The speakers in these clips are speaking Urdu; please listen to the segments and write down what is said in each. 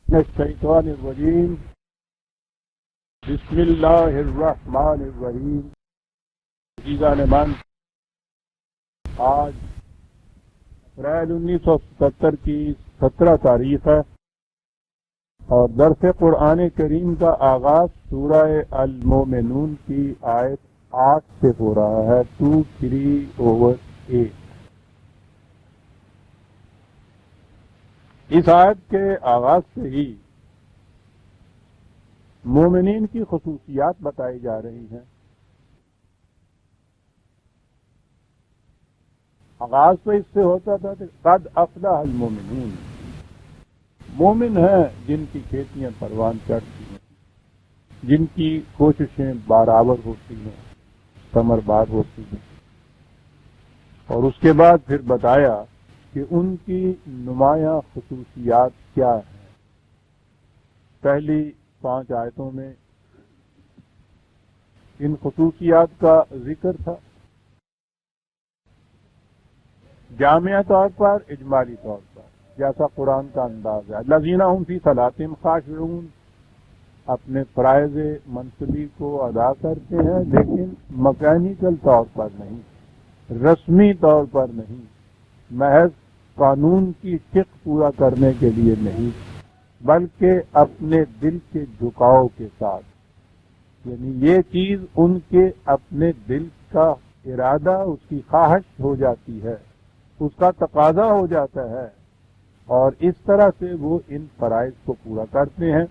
من الشیطان الرجیم بسم اللہ الرحمن الرحیم۔ عزیزان من، آج اپریل 1977 کی 17 تاریخ ہے اور درس قرآن کریم کا آغاز سورہ المومنون کی آیت 8 سے ہو رہا ہے، 2-3/8۔ اس آیت کے آغاز سے ہی مومنین کی خصوصیات بتائی جا رہی ہیں۔ آغاز تو اس سے ہوتا تھا کہ قد افلح المومنون، مومن ہیں جن کی کھیتیاں پروان چڑھتی ہیں، جن کی کوششیں برابر ہوتی ہیں، ثمربار ہوتی ہیں۔ اور اس کے بعد پھر بتایا کہ ان کی نمایاں خصوصیات کیا ہیں۔ پہلی 5 آیتوں میں ان خصوصیات کا ذکر تھا، جامعہ طور پر، اجمالی طور پر، جیسا قرآن کا انداز ہے۔ الذین هم فی صلاتہم خاشعون، اپنے فرائض منصبی کو ادا کرتے ہیں لیکن مکینیکل طور پر نہیں، رسمی طور پر نہیں، محض قانون کی فقہ پورا کرنے کے لیے نہیں، بلکہ اپنے دل کے جھکاؤ کے ساتھ، یعنی یہ چیز ان کے اپنے دل کا ارادہ، اس کی خواہش ہو جاتی ہے، اس کا تقاضا ہو جاتا ہے، اور اس طرح سے وہ ان فرائض کو پورا کرتے ہیں۔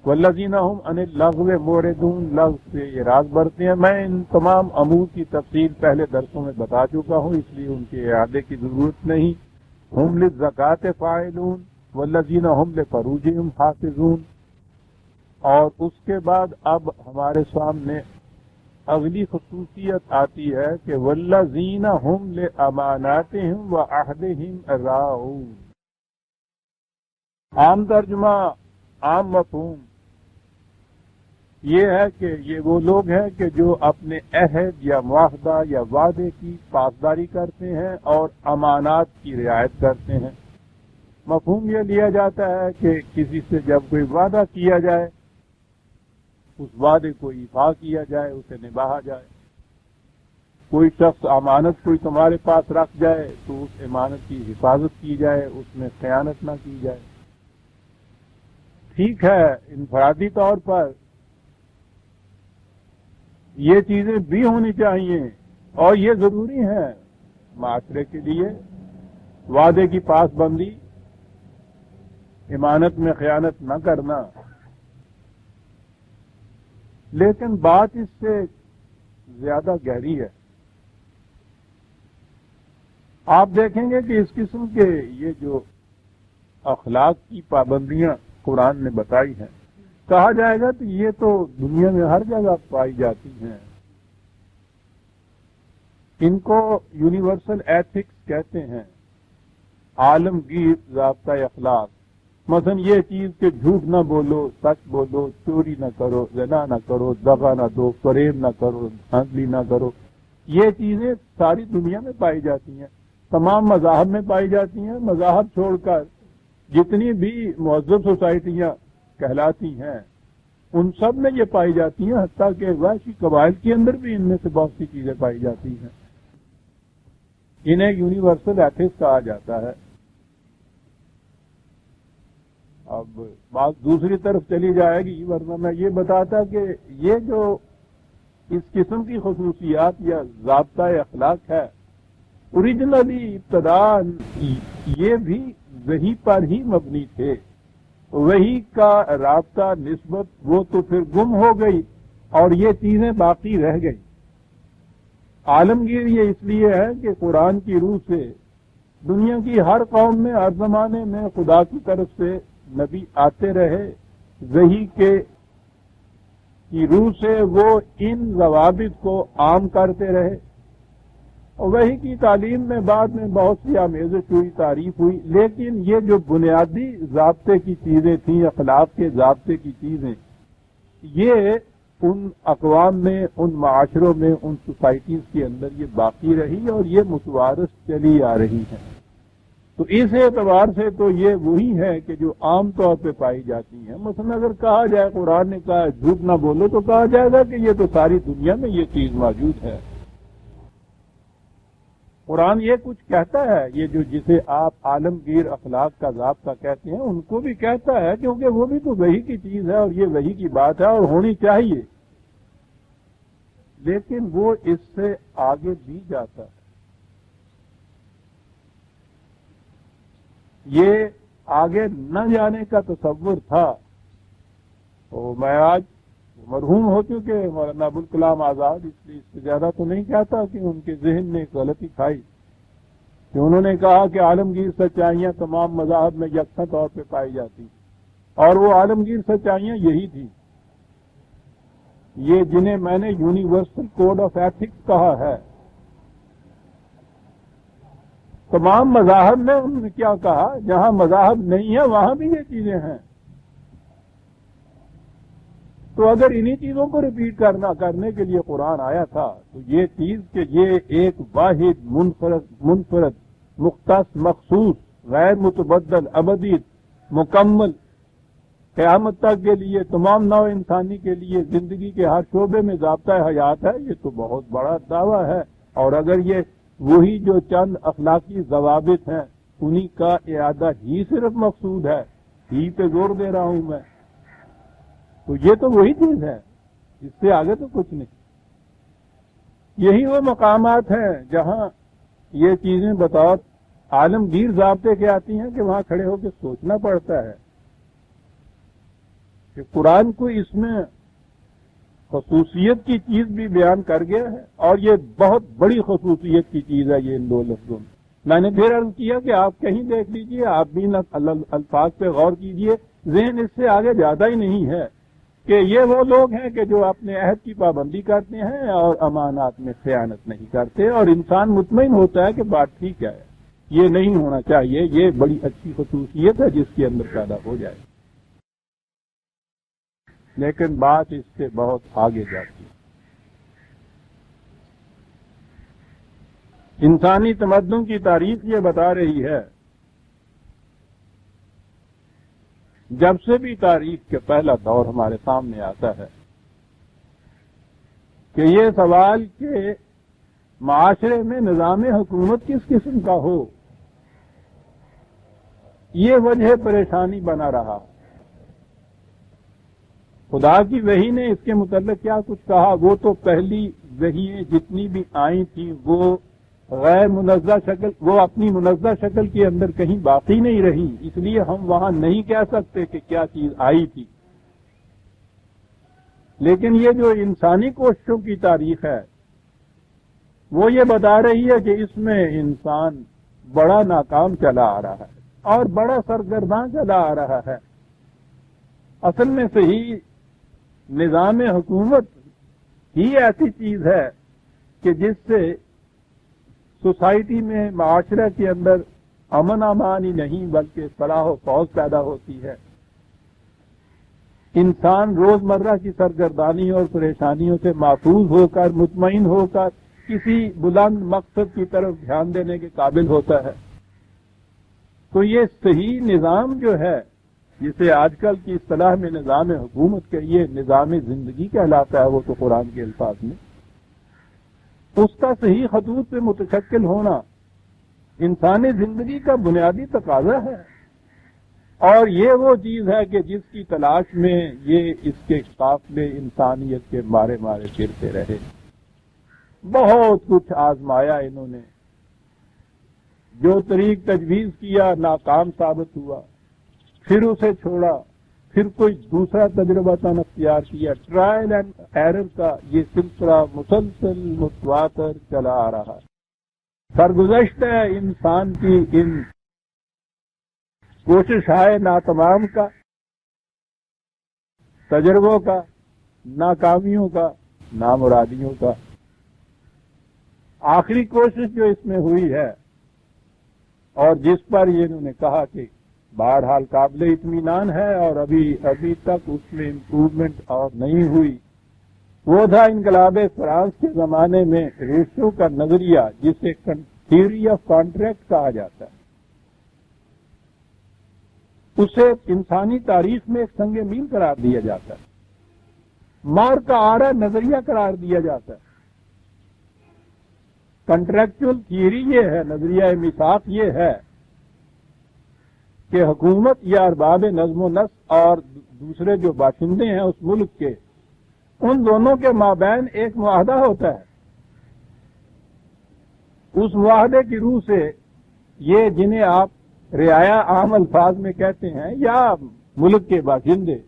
والذین هم عن اللغو معرضون، لغو سے اعراض برتے ہیں۔ میں ان تمام امور کی تفصیل پہلے درسوں میں بتا چکا ہوں، اس لیے ان کے اعادے کی ضرورت نہیں۔ ہم للزکوٰۃ فاعلون والذین هم لفروجہم حافظون۔ اور اس کے بعد اب ہمارے سامنے اگلی خصوصیت آتی ہے کہ والذین هم لاماناتہم وعہدہم راعون۔ عام ترجمہ، عام مفہوم یہ ہے کہ یہ وہ لوگ ہیں کہ جو اپنے عہد یا معاہدہ یا وعدے کی پاسداری کرتے ہیں اور امانات کی رعایت کرتے ہیں۔ مفہوم یہ لیا جاتا ہے کہ کسی سے جب کوئی وعدہ کیا جائے، اس وعدے کو ایفا کیا جائے، اسے نبھایا جائے۔ کوئی شخص امانت کوئی تمہارے پاس رکھ جائے تو اس امانت کی حفاظت کی جائے، اس میں خیانت نہ کی جائے۔ ٹھیک ہے، انفرادی طور پر یہ چیزیں بھی ہونی چاہیے اور یہ ضروری ہیں معاشرے کے لیے، وعدے کی پاس بندی، امانت میں خیانت نہ کرنا۔ لیکن بات اس سے زیادہ گہری ہے۔ آپ دیکھیں گے کہ اس قسم کے یہ جو اخلاق کی پابندیاں قرآن نے بتائی ہیں، کہا جائے گا تو یہ تو دنیا میں ہر جگہ پائی جاتی ہیں۔ ان کو یونیورسل ایتھکس کہتے ہیں، عالمگیر ضابطۂ اخلاق۔ مثلا یہ چیز کہ جھوٹ نہ بولو، سچ بولو، چوری نہ کرو، زنا نہ کرو، دغا نہ دو، فریب نہ کرو، دھاندلی نہ کرو، یہ چیزیں ساری دنیا میں پائی جاتی ہیں، تمام مذاہب میں پائی جاتی ہیں۔ مذاہب چھوڑ کر جتنی بھی مہذب سوسائٹیاں کہلاتی ہیں ان سب میں یہ پائی جاتی ہیں، حتیٰ کہ وحشی قبائل کے اندر بھی ان میں سے بہت سی چیزیں پائی جاتی ہیں۔ انہیں یونیورسل ایتھکس کہا جاتا ہے۔ اب بات دوسری طرف چلی جائے گی، ورنہ میں یہ بتاتا کہ یہ جو اس قسم کی خصوصیات یا ضابطۂ اخلاق ہے، اوریجنلی ابتداء یہ بھی وحی پر ہی مبنی تھے۔ وحی کا رابطہ، نسبت، وہ تو پھر گم ہو گئی اور یہ چیزیں باقی رہ گئی۔ عالمگیر یہ اس لیے ہے کہ قرآن کی روح سے دنیا کی ہر قوم میں، ہر زمانے میں خدا کی طرف سے نبی آتے رہے، وحی کی روح سے وہ ان ضوابط کو عام کرتے رہے، اور وحی کی تعلیم میں بعد میں بہت سی آمیزش ہوئی، تعریف ہوئی، لیکن یہ جو بنیادی ضابطے کی چیزیں تھیں، اخلاق کے ضابطے کی چیزیں، یہ ان اقوام میں، ان معاشروں میں، ان سوسائٹیز کے اندر یہ باقی رہی اور یہ متوارث چلی آ رہی ہیں۔ تو اس اعتبار سے تو یہ وہی ہے کہ جو عام طور پہ پائی جاتی ہیں. مثلا اگر کہا جائے قرآن نے کہا جھوٹ نہ بولو تو کہا جائے گا کہ یہ تو ساری دنیا میں یہ چیز موجود ہے. قرآن یہ کچھ کہتا ہے، یہ جو جسے آپ عالمگیر اخلاق کا ضابطہ کہتے ہیں ان کو بھی کہتا ہے، کیونکہ وہ بھی تو وحی کی چیز ہے اور یہ وحی کی بات ہے اور ہونی چاہیے. لیکن وہ اس سے آگے بھی جاتا ہے. یہ آگے نہ جانے کا تصور تھا. تو میں آج مرحوم ہو چکے مولانا ابوالکلام آزاد، اس لیے اس سے زیادہ تو نہیں کہتا کہ ان کے ذہن نے ایک غلطی کھائی کہ انہوں نے کہا کہ عالمگیر سچائیاں تمام مذاہب میں یکساں طور پہ پائی جاتی ہیں، اور وہ عالمگیر سچائیاں یہی تھیں، یہ جنہیں میں نے یونیورسل کوڈ آف ایتھکس کہا ہے. تمام مذاہب میں انہوں نے کیا کہا، جہاں مذاہب نہیں ہے وہاں بھی یہ چیزیں ہیں. تو اگر انہی چیزوں کو ریپیٹ کرنے کے لیے قرآن آیا تھا تو یہ چیز کہ یہ ایک واحد منفرد مختص مخصوص غیر متبدل ابدی مکمل قیامت تک کے لیے تمام نوع انسانی کے لیے زندگی کے ہر شعبے میں ضابطۂ حیات ہے، یہ تو بہت بڑا دعویٰ ہے. اور اگر یہ وہی جو چند اخلاقی ضوابط ہیں انہی کا اعادہ ہی صرف مقصود ہے، ہی پہ زور دے رہا ہوں میں، تو یہ تو وہی چیز ہے، اس سے آگے تو کچھ نہیں. یہی وہ مقامات ہیں جہاں یہ چیزیں بطور عالمگیر ضابطے کے آتی ہیں کہ وہاں کھڑے ہو کے سوچنا پڑتا ہے کہ قرآن کو اس میں خصوصیت کی چیز بھی بیان کر گیا ہے، اور یہ بہت بڑی خصوصیت کی چیز ہے. یہ ان دو لفظوں میں نے پھر عرض کیا کہ آپ کہیں دیکھ لیجئے، آپ بھی الفاظ پہ غور کیجئے، ذہن اس سے آگے زیادہ ہی نہیں ہے کہ یہ وہ لوگ ہیں کہ جو اپنے عہد کی پابندی کرتے ہیں اور امانات میں خیانت نہیں کرتے، اور انسان مطمئن ہوتا ہے کہ بات ٹھیک ہے، یہ نہیں ہونا چاہیے. یہ بڑی اچھی خصوصیت ہے جس کے اندر پیدا ہو جائے. لیکن بات اس سے بہت آگے جاتی ہے. انسانی تمدن کی تاریخ یہ بتا رہی ہے، جب سے بھی تاریخ کے پہلا دور ہمارے سامنے آتا ہے، کہ یہ سوال کہ معاشرے میں نظام حکومت کس قسم کا ہو، یہ وجہ پریشانی بنا رہا. خدا کی وحی نے اس کے متعلق کیا کچھ کہا، وہ تو پہلی وحییں جتنی بھی آئی تھیں وہ غیر منزہ شکل، وہ اپنی منزہ شکل کے اندر کہیں باقی نہیں رہی، اس لیے ہم وہاں نہیں کہہ سکتے کہ کیا چیز آئی تھی. لیکن یہ جو انسانی کوششوں کی تاریخ ہے وہ یہ بتا رہی ہے کہ اس میں انسان بڑا ناکام چلا آ رہا ہے اور بڑا سرگرداں چلا آ رہا ہے. اصل میں صحیح نظام حکومت ہی ایسی چیز ہے کہ جس سے سوسائٹی میں، معاشرہ کے اندر امن امان ہی نہیں بلکہ صلاح و فوج پیدا ہوتی ہے. انسان روزمرہ کی سرگردانی اور پریشانیوں سے محفوظ ہو کر، مطمئن ہو کر کسی بلند مقصد کی طرف دھیان دینے کے قابل ہوتا ہے. تو یہ صحیح نظام جو ہے، جسے آج کل کی اصطلاح میں نظام حکومت کے یہ نظام زندگی کہلاتا ہے، وہ تو قرآن کے الفاظ میں، اس کا صحیح خطوط پہ متشکل ہونا انسانی زندگی کا بنیادی تقاضا ہے. اور یہ وہ چیز ہے کہ جس کی تلاش میں یہ اس کے قافلے انسانیت کے مارے پھرتے رہے. بہت کچھ آزمایا انہوں نے، جو طریق تجویز کیا ناکام ثابت ہوا، پھر اسے چھوڑا، پھر کوئی دوسرا تجربہ اختیار کیا. ٹرائل اینڈ ایرر کا یہ سلسلہ مسلسل متواتر چلا آ رہا ہے. سرگزشت ہے انسان کی ان کوشش ہے ناتمام کا، تجربوں کا، ناکامیوں کا، نامرادیوں کا. آخری کوشش جو اس میں ہوئی ہے اور جس پر یہ انہوں نے کہا کہ بہرحال قابل اطمینان ہے اور ابھی تک اس میں امپروومنٹ اور نہیں ہوئی، وہ تھا انقلاب فرانس کے زمانے میں روسو کا نظریہ، جسے تھیوری آف کانٹریکٹ کہا جاتا ہے. اسے انسانی تاریخ میں ایک سنگ میل قرار دیا جاتا ہے، مار کا آرا نظریہ قرار دیا جاتا ہے۔ کنٹریکچول تھیوری یہ ہے، نظریہ میثاق یہ ہے کہ حکومت یا ارباب نظم و نسق اور دوسرے جو باشندے ہیں اس ملک کے، ان دونوں کے مابین ایک معاہدہ ہوتا ہے۔ اس معاہدے کی روح سے یہ جنہیں آپ رعایا عام الفاظ میں کہتے ہیں یا ملک کے باشندے،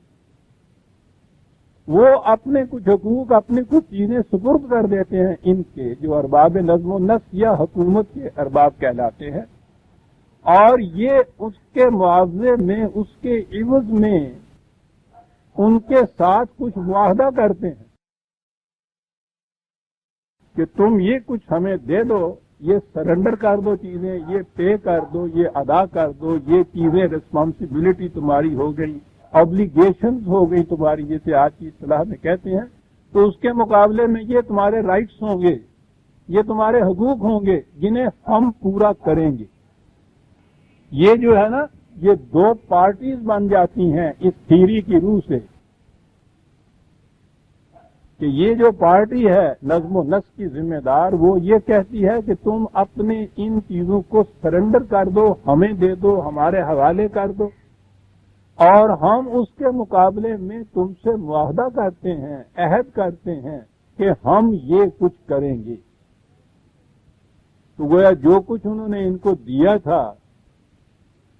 وہ اپنے کچھ حقوق، اپنی کچھ چیزیں سپرد کر دیتے ہیں ان کے جو ارباب نظم و نسق یا حکومت کے ارباب کہلاتے ہیں، اور یہ اس کے معاوضے میں، اس کے عوض میں ان کے ساتھ کچھ معاہدہ کرتے ہیں کہ تم یہ کچھ ہمیں دے دو، یہ سرنڈر کر دو چیزیں، یہ پے کر دو، یہ ادا کر دو، یہ چیزیں رسپانسبلٹی تمہاری ہو گئی، آبلیگیشنز ہو گئی تمہاری، جیسے آج کی اصطلاح میں کہتے ہیں، تو اس کے مقابلے میں یہ تمہارے رائٹس ہوں گے، یہ تمہارے حقوق ہوں گے جنہیں ہم پورا کریں گے۔ یہ جو ہے نا، یہ دو پارٹیز بن جاتی ہیں اس تھیوری کی روح سے کہ یہ جو پارٹی ہے نظم و نسق کی ذمہ دار، وہ یہ کہتی ہے کہ تم اپنے ان چیزوں کو سرنڈر کر دو، ہمیں دے دو، ہمارے حوالے کر دو، اور ہم اس کے مقابلے میں تم سے معاہدہ کرتے ہیں، عہد کرتے ہیں کہ ہم یہ کچھ کریں گے۔ تو گویا جو کچھ انہوں نے ان کو دیا تھا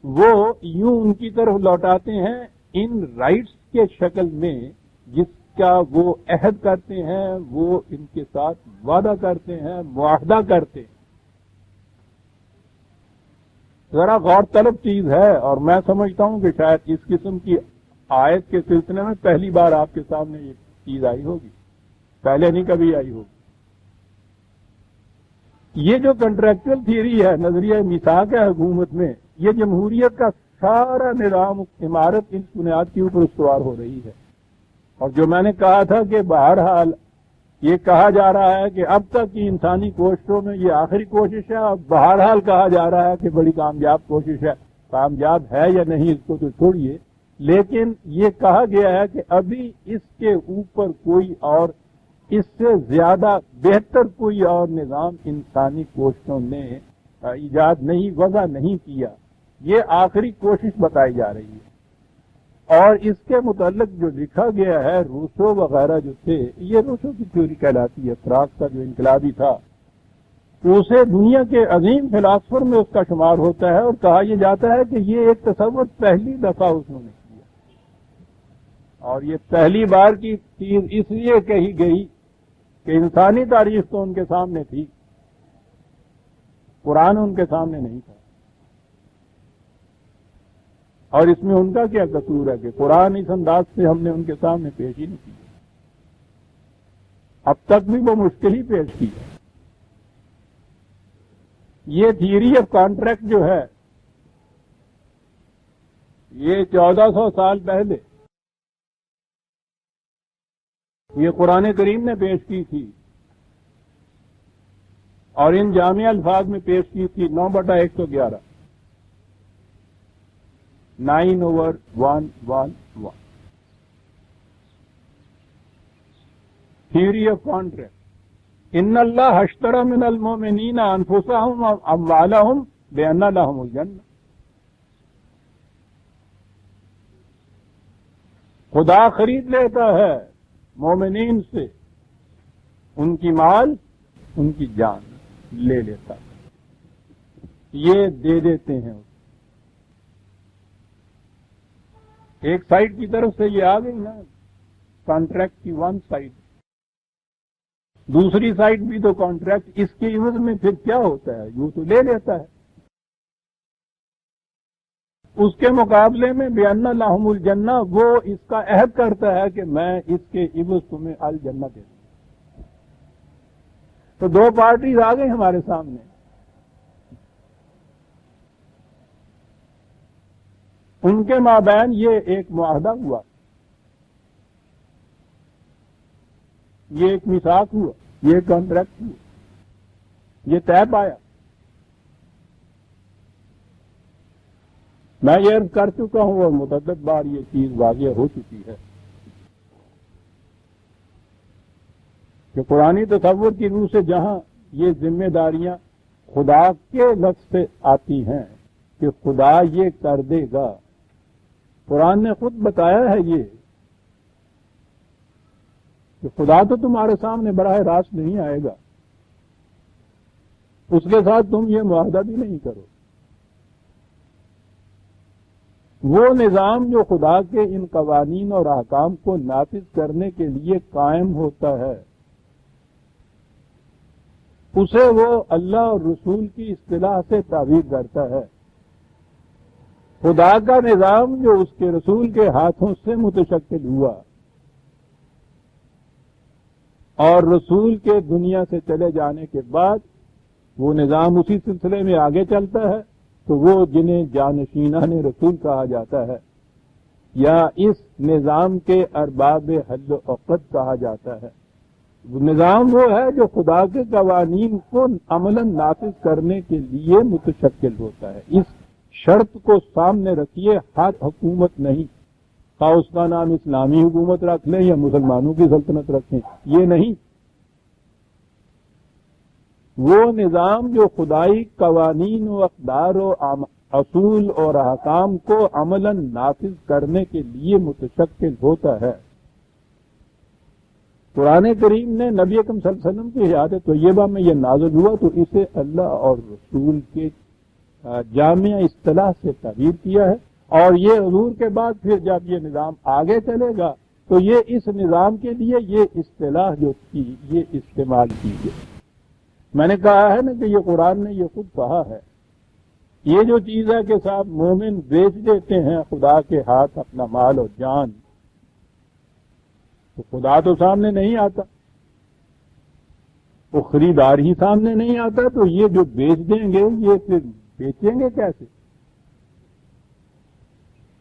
وہ یوں ان کی طرف لوٹاتے ہیں ان رائٹس کے شکل میں، جس کا وہ عہد کرتے ہیں، وہ ان کے ساتھ وعدہ کرتے ہیں، معاہدہ کرتے ہیں۔ ذرا غور طلب چیز ہے، اور میں سمجھتا ہوں کہ شاید اس قسم کی آیت کے سلسلے میں پہلی بار آپ کے سامنے یہ چیز آئی ہوگی، پہلے نہیں کبھی آئی ہوگی۔ یہ جو کنٹریکچول تھیوری ہے، نظریہ میثاق ہے حکومت میں، یہ جمہوریت کا سارا نظام، عمارت اس بنیاد کے اوپر استوار ہو رہی ہے۔ اور جو میں نے کہا تھا کہ بہرحال یہ کہا جا رہا ہے کہ اب تک کی انسانی کوششوں میں یہ آخری کوشش ہے، اب بہرحال کہا جا رہا ہے کہ بڑی کامیاب کوشش ہے، کامیاب ہے یا نہیں اس کو تو چھوڑیے، لیکن یہ کہا گیا ہے کہ ابھی اس کے اوپر کوئی اور، اس سے زیادہ بہتر کوئی اور نظام انسانی کوششوں نے ایجاد نہیں، وضع نہیں کیا، یہ آخری کوشش بتائی جا رہی ہے۔ اور اس کے متعلق جو لکھا گیا ہے، روسو وغیرہ جو تھے، یہ روسو کی تھیوری کہلاتی ہے، فرانس کا جو انقلابی تھا، اسے دنیا کے عظیم فلاسفر میں اس کا شمار ہوتا ہے، اور کہا یہ جاتا ہے کہ یہ ایک تصور پہلی دفعہ اس نے کیا، اور یہ پہلی بار کی چیز اس لیے کہی گئی کہ انسانی تاریخ تو ان کے سامنے تھی، قرآن ان کے سامنے نہیں تھا۔ اور اس میں ان کا کیا قصور ہے کہ قرآن اس انداز سے ہم نے ان کے سامنے پیش ہی نہیں کی، اب تک بھی وہ مشکل ہی پیش کی ہے۔ یہ تھیوری آف کانٹریکٹ جو ہے، یہ 1400 سال پہلے یہ قرآن کریم نے پیش کی تھی، اور ان جامع الفاظ میں پیش کی تھی 9/111، 9/111، تھیوری آف کانٹریکٹ۔ ان اللہ اشتری من المؤمنین انفسهم واموالهم بان لهم الجنہ، خدا خرید لیتا ہے مومنین سے ان کی مال، ان کی جان لے لیتا ہے، یہ دے دیتے ہیں۔ ایک سائڈ کی طرف سے یہ آ گئی نا کانٹریکٹ کی ون سائڈ، دوسری سائڈ بھی تو کانٹریکٹ، اس کے عوض میں پھر کیا ہوتا ہے، یوں تو لے لیتا ہے۔ اس کے مقابلے میں بِأَنَّ لَهُمُ الْجَنَّہ، وہ اس کا عہد کرتا ہے کہ میں اس کے عوض تمہیں الجنہ دے دوں۔ تو دو پارٹیز آ گئی ہمارے سامنے، ان کے مابین یہ ایک معاہدہ ہوا، یہ ایک میثاق ہوا، یہ ایک کانٹریکٹ ہوا، یہ طے پایا۔ میں یہ عرض کر چکا ہوں اور متعدد بار یہ چیز واضح ہو چکی ہے کہ قرآنی تصور کی روح سے جہاں یہ ذمہ داریاں خدا کے لفظ سے آتی ہیں کہ خدا یہ کر دے گا، قرآن نے خود بتایا ہے یہ کہ خدا تو تمہارے سامنے براہ راست نہیں آئے گا، اس کے ساتھ تم یہ معاہدہ بھی نہیں کرو۔ وہ نظام جو خدا کے ان قوانین اور احکام کو نافذ کرنے کے لیے قائم ہوتا ہے، اسے وہ اللہ اور رسول کی اصطلاح سے تعبیر کرتا ہے۔ خدا کا نظام جو اس کے رسول کے ہاتھوں سے متشکل ہوا اور رسول کے دنیا سے چلے جانے کے بعد وہ نظام اسی سلسلے میں آگے چلتا ہے، تو وہ جنہیں جانشینان رسول کہا جاتا ہے یا اس نظام کے ارباب حل و عقد کہا جاتا ہے۔ نظام وہ ہے جو خدا کے قوانین کو عملاً نافذ کرنے کے لیے متشکل ہوتا ہے۔ اس شرط کو سامنے رکھیے، ہاتھ حکومت نہیں، خواہ اس کا نام اسلامی حکومت رکھ لیں یا مسلمانوں کی سلطنت رکھیں، یہ نہیں۔ وہ نظام جو خدائی قوانین و اقدار و اصول اور احکام کو عملاً نافذ کرنے کے لیے متشکل ہوتا ہے۔ قرآن کریم نے نبی اکرم صلی اللہ علیہ وسلم کی حیات طیبہ میں یہ نازل ہوا تو اسے اللہ اور رسول کے جامع اصطلاح سے تعبیر کیا ہے، اور یہ حضور کے بعد پھر جب یہ نظام آگے چلے گا تو یہ اس نظام کے لیے یہ اصطلاح جو تھی یہ استعمال کی گئی۔ میں نے کہا ہے نا کہ یہ قرآن نے یہ خود کہا ہے، یہ جو چیز ہے کہ صاحب مومن بیچ دیتے ہیں خدا کے ہاتھ اپنا مال اور جان، تو خدا تو سامنے نہیں آتا، وہ خریدار ہی سامنے نہیں آتا، تو یہ جو بیچ دیں گے یہ پھر بیچیں گے کیسے؟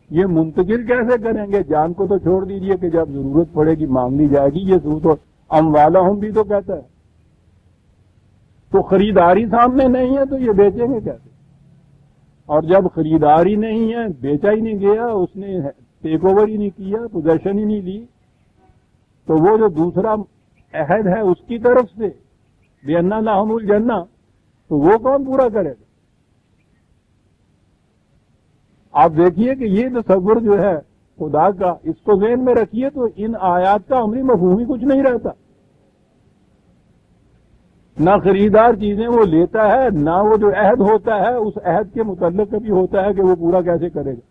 یہ منتقل کیسے کریں گے؟ جان کو تو چھوڑ دیجئے کہ جب ضرورت پڑے گی مانگ لی جائے گی، یہ تو اموالہم بھی تو کہتا ہے، تو خریداری سامنے نہیں ہے تو یہ بیچیں گے کیسے؟ اور جب خریداری نہیں ہے، بیچا ہی نہیں گیا، اس نے ٹیک اوور ہی نہیں کیا، پوزیشن ہی نہیں لی، تو وہ جو دوسرا عہد ہے اس کی طرف سے بِأَنَّ لَهُمُ الْجَنَّةَ، تو وہ کون پورا کرے گا؟ آپ دیکھیے کہ یہ تصور جو ہے خدا کا، اس کو ذہن میں رکھیے تو ان آیات کا عملی مفہوم ہی کچھ نہیں رہتا۔ نہ خریدار چیزیں وہ لیتا ہے، نہ وہ جو عہد ہوتا ہے اس عہد کے متعلق بھی ہوتا ہے کہ وہ پورا کیسے کرے گا،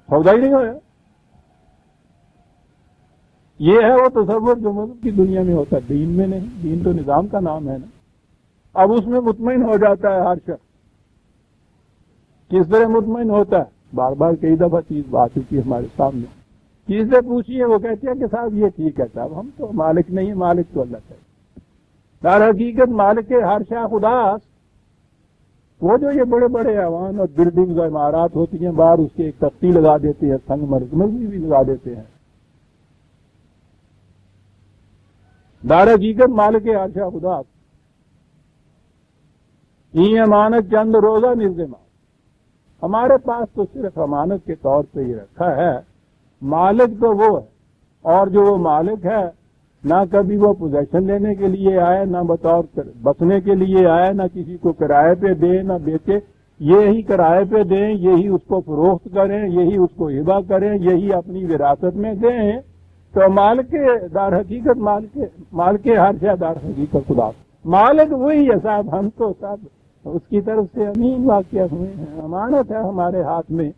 سودا ہی نہیں ہوا۔ یہ ہے وہ تصور جو مذہب کی دنیا میں ہوتا ہے، دین میں نہیں۔ دین تو نظام کا نام ہے نا۔ اب اس میں مطمئن ہو جاتا ہے ہر شخص۔ کس طرح مطمئن ہوتا ہے؟ بار بار کئی دفعہ چیز آ چکی ہے ہمارے سامنے، چیز سے پوچھیے وہ کہتے ہیں کہ صاحب یہ ٹھیک ہے صاحب، ہم تو مالک نہیں ہیں، مالک تو اللہ ہے۔ در حقیقت مالک ہر شے خدا، وہ جو یہ بڑے بڑے ایوان اور بلڈنگز اور عمارات ہوتی ہیں باہر اس کے ایک تختی لگا دیتے ہیں، سنگ مرمر بھی لگا دیتے ہیں، در حقیقت مالک ہر شے خدا۔ یہ امانت چند روزہ نظم، ہمارے پاس تو صرف امانت کے طور پہ یہ رکھا ہے، مالک تو وہ ہے، اور جو وہ مالک ہے نہ کبھی وہ پوزیشن لینے کے لیے آئے، نہ بطور بسنے کے لیے آئے، نہ کسی کو کرائے پہ دے نہ بیچے، یہی کرائے پہ دیں، یہی اس کو فروخت کریں، یہی اس کو ہبہ کریں، یہی اپنی وراثت میں دیں، تو مالک دار حقیقت مالک ہر شے دار حقیقت خدا، مالک وہی ہے صاحب۔ ہم تو صاحب اس کی طرف سے امین واقع ہوئے ہیں، امانت ہے ہمارے ہاتھ میں،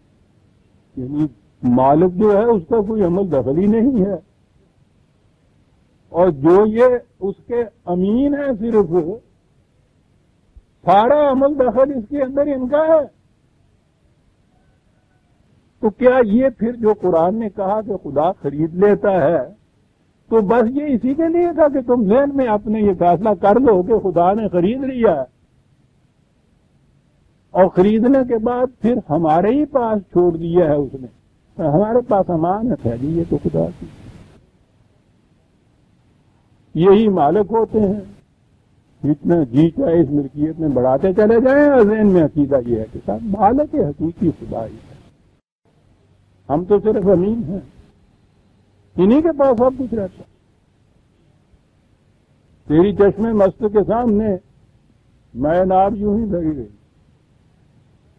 یعنی مالک جو ہے اس کا کوئی عمل دخل ہی نہیں ہے، اور جو یہ اس کے امین ہے صرف سارا عمل دخل اس کے اندر ان کا ہے۔ تو کیا یہ پھر جو قرآن نے کہا کہ خدا خرید لیتا ہے، تو بس یہ اسی کے لیے تھا کہ تم ذہن میں اپنے یہ فیصلہ کر لو کہ خدا نے خرید لیا ہے، اور خریدنے کے بعد پھر ہمارے ہی پاس چھوڑ دیا ہے اس نے، ہمارے پاس امانت ہے جی، یہ تو خدا کی، یہی مالک ہوتے ہیں۔ جتنا جی چاہے اس ملکیت میں بڑھاتے چلے جائیں، اور ذہن میں عقیدہ یہ ہے کہ صاحب مالک حقیقی خدا ہی ہے، ہم تو صرف امین ہیں، انہی کے پاس سب کچھ رہتا. تیری چشمے مست کے سامنے میں ناب یوں ہی بھری رہی،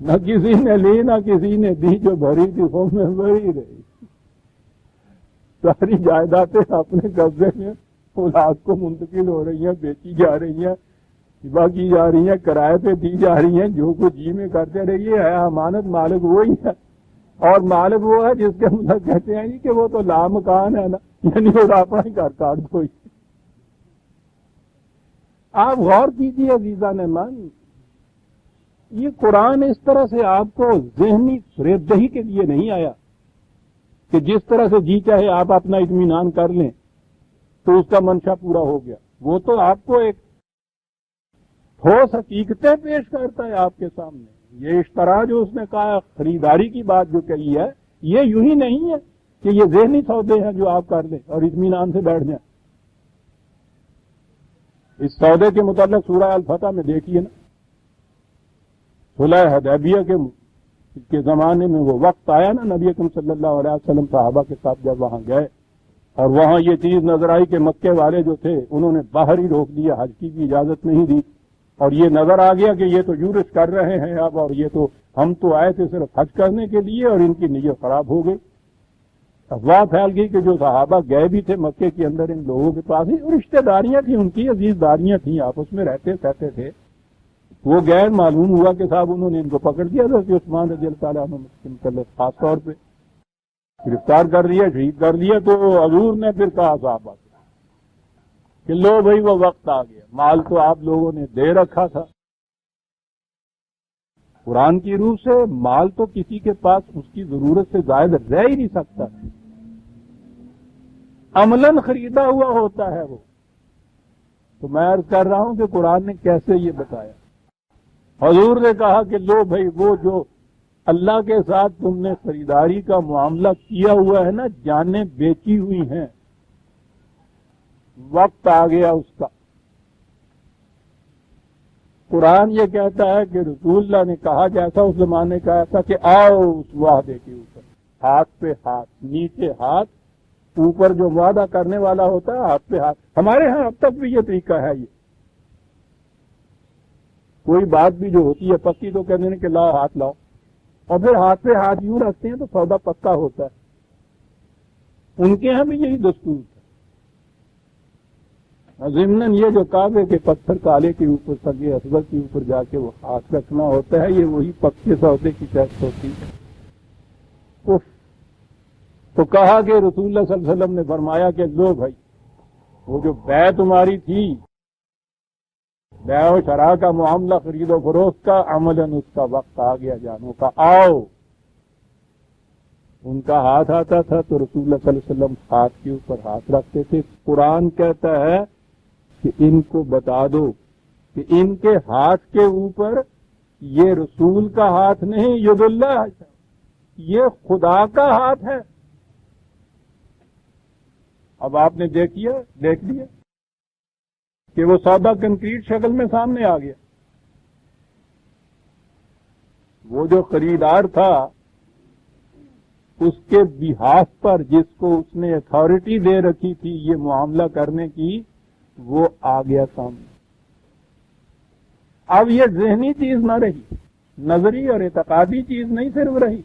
نہ کسی نے لی نہ کسی نے دی، جو بھری تھی وہ میں بھری رہی. ساری جائیدادیں اپنے قبضے میں اولاد کو منتقل ہو رہی ہیں، بیچی جا رہی ہیں، ہبہ کی جا رہی ہیں، کرائے پہ دی جا رہی ہیں، جو کچھ جی میں کرتے رہیے ہے امانت. مالک وہی ہے، اور مالک وہ ہے جس کے مطلب کہتے ہیں جی کہ وہ تو لامکان ہے نا، یعنی وہ اپنا ہی گھر کاٹ دو. آپ غور کیجیے عزیزان من، یہ قرآن اس طرح سے آپ کو ذہنی فریب دہی کے لیے نہیں آیا کہ جس طرح سے جی چاہے آپ اپنا اطمینان کر لیں تو اس کا منشا پورا ہو گیا. وہ تو آپ کو ایک ٹھوس حقیقتیں پیش کرتا ہے آپ کے سامنے. یہ اشترا جو اس نے کہا، خریداری کی بات جو کہی ہے، یہ یوں ہی نہیں ہے کہ یہ ذہنی سودے ہیں جو آپ کر لیں اور اطمینان سے بیٹھ جائیں. اس سودے کے متعلق سورہ الفتح میں دیکھیے نا، صلح حدیبیہ کے زمانے میں وہ وقت آیا نا، نبی اکرم صلی اللہ علیہ وسلم صحابہ کے ساتھ جب وہاں گئے اور وہاں یہ چیز نظر آئی کہ مکے والے جو تھے انہوں نے باہر ہی روک دیا، حج کی بھی اجازت نہیں دی، اور یہ نظر آ گیا کہ یہ تو یورش کر رہے ہیں اب، اور یہ تو ہم تو آئے تھے صرف حج کرنے کے لیے، اور ان کی نیت خراب ہو گئی. افواہ پھیل گئی کہ جو صحابہ گئے بھی تھے مکے کے اندر ان لوگوں کے پاس ہی، اور رشتہ داریاں تھیں ان کی، عزیز داریاں تھیں، آپس میں رہتے سہتے تھے. وہ غیر معلوم ہوا کہ صاحب انہوں نے ان کو پکڑ دیا تھا کہ عثمان رضی اللہ تعالیٰ عنہ کے متعلق خاص طور پہ گرفتار کر لیا، شہید کر لیا. تو حضور نے پھر کہا صحابہ کہ لو بھائی وہ وقت آ گیا، مال تو آپ لوگوں نے دے رکھا تھا. قرآن کی روح سے مال تو کسی کے پاس اس کی ضرورت سے زائد رہ ہی نہیں سکتا، عملاً خریدا ہوا ہوتا ہے وہ. تو میں عرض کر رہا ہوں کہ قرآن نے کیسے یہ بتایا. حضور نے کہا کہ لو بھائی وہ جو اللہ کے ساتھ تم نے خریداری کا معاملہ کیا ہوا ہے نا، جانیں بیچی ہوئی ہیں، وقت آ گیا اس کا. قرآن یہ کہتا ہے کہ رسول اللہ نے کہا جیسا اس زمانے کا ایسا کہ آؤ اس وعدے کے اوپر، ہاتھ پہ ہاتھ، نیچے ہاتھ، اوپر جو وعدہ کرنے والا ہوتا ہے ہاتھ پہ ہاتھ. ہمارے ہاں اب تک بھی یہ طریقہ ہے. یہ کوئی بات بھی جو ہوتی ہے پکی تو کہتے ہیں کہ لاؤ ہاتھ لاؤ، اور پھر ہاتھ پہ ہاتھ یوں رکھتے ہیں تو سودا پکا ہوتا ہے. ان کے ہاں بھی یہی دستور ہے. ضمناً یہ جو کعبے کے پتھر کالے کے اوپر سگے اصغر کے اوپر جا کے وہ ہاتھ رکھنا ہوتا ہے، یہ وہی پکے سودے کی ٹیسٹ ہوتی ہے. تو کہا کہ رسول اللہ صلی اللہ علیہ وسلم نے فرمایا کہ لو بھائی وہ جو بیع تمہاری تھی، بیع و شراء کا معاملہ خرید و فروخت کا، عملاً اس کا وقت آ گیا جانو کا، آؤ. ان کا ہاتھ آتا تھا تو رسول اللہ صلی اللہ علیہ وسلم ہاتھ کے اوپر ہاتھ رکھتے تھے. قرآن کہتا ہے کہ ان کو بتا دو کہ ان کے ہاتھ کے اوپر یہ رسول کا ہاتھ نہیں، ید اللہ، یہ خدا کا ہاتھ ہے. اب آپ نے دیکھ لیا کہ وہ سودا کنکریٹ شکل میں سامنے آ گیا. وہ جو خریدار تھا اس کے بہاف پر جس کو اس نے اتھارٹی دے رکھی تھی یہ معاملہ کرنے کی، وہ آ گیا سامنے. اب یہ ذہنی چیز نہ رہی، نظری اور اعتقادی چیز نہیں صرف رہی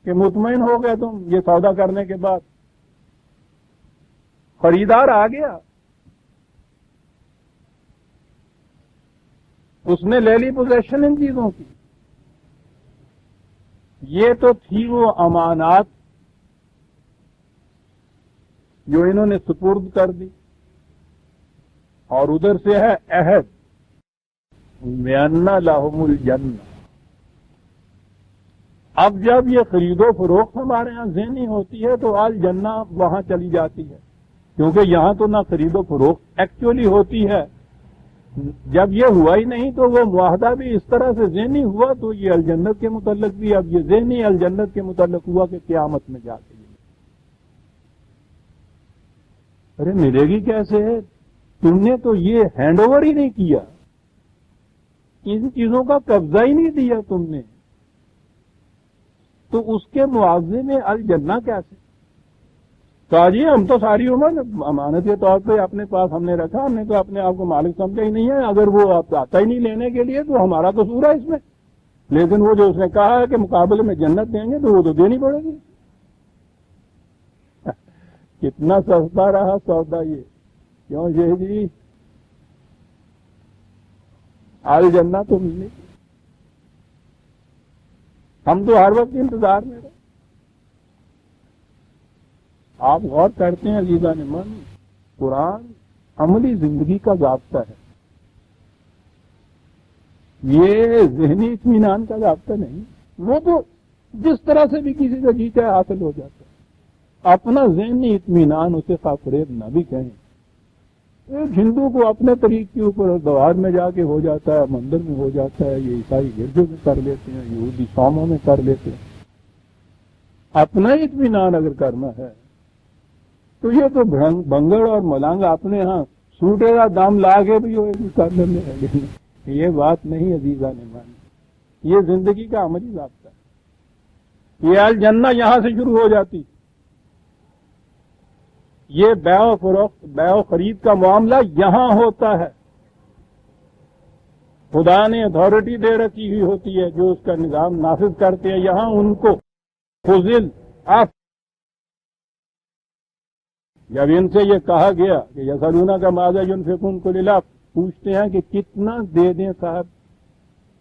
کہ مطمئن ہو گئے تم یہ سودا کرنے کے بعد. خریدار آ گیا، اس نے لے لی پوزیشن ان چیزوں کی. یہ تو تھی وہ امانات جو انہوں نے سپرد کر دی، اور ادھر سے ہے عہد بِأَنَّ لَهُمُ الْجَنَّةَ. اب جب یہ خرید و فروخت ہمارے ہاں ذہنی ہوتی ہے تو الجنہ وہاں چلی جاتی ہے، کیونکہ یہاں تو نہ خرید و فروخت ایکچولی ہوتی ہے. جب یہ ہوا ہی نہیں تو وہ معاہدہ بھی اس طرح سے ذہنی ہوا، تو یہ الجنت کے متعلق بھی اب یہ ذہنی الجنت کے متعلق ہوا کہ قیامت میں جا کے ارے ملے گی کیسے ہے؟ تم نے تو یہ ہینڈ اوور ہی نہیں کیا، ان چیزوں کا قبضہ ہی نہیں دیا تم نے، تو اس کے معاوضے میں الجنہ کیسے؟ کہا جی ہم تو ساری عمر امانت کے طور پہ اپنے پاس ہم نے رکھا، ہم نے تو اپنے آپ کو مالک سمجھا ہی نہیں ہے، اگر وہ آتا ہی نہیں لینے کے لیے تو ہمارا قصور ہے اس میں، لیکن وہ جو اس نے کہا ہے کہ مقابلے میں جنت دیں گے تو وہ تو دینی پڑے گی۔ کتنا سستا رہا سودا یہ، کیوں یہ جی الجنہ تو ملے، ہم تو ہر وقت انتظار میں رہے۔ آپ غور کرتے ہیں عزیزان من، قرآن عملی زندگی کا ضابطہ ہے، یہ ذہنی اطمینان کا ضابطہ نہیں۔ وہ تو جس طرح سے بھی کسی کا جی چاہے حاصل ہو جاتا ہے، اپنا ذہنی اطمینان اسے فریب نہ بھی کہیں۔ ایک ہندو کو اپنے طریق کے اوپر دوار میں جا کے ہو جاتا ہے، مندر میں ہو جاتا ہے، یہ عیسائی گرجوں میں کر لیتے ہیں، یہودی صوموں میں کر لیتے ہیں۔ اپنا اطمینان اگر کرنا ہے تو یہ تو بنگڑ اور ملانگ اپنے ہاں سوٹے کا دام لا کے بھی کر لینے لگے، یہ بات نہیں عزیزان مان، یہ زندگی کا عملی ضابطہ ہے۔ یہ الجنہ یہاں سے شروع ہو جاتی، یہ بیع و فروخت، بیع و خرید کا معاملہ یہاں ہوتا ہے، خدا نے اتھارٹی دے رکھی ہوئی ہوتی ہے، جو اس کا نظام نافذ کرتے ہیں یہاں ان کو فضل آپ۔ جب ان سے یہ کہا گیا کہ یسألونک کا ماذا ينفقون قل آپ پوچھتے ہیں کہ کتنا دے دیں صاحب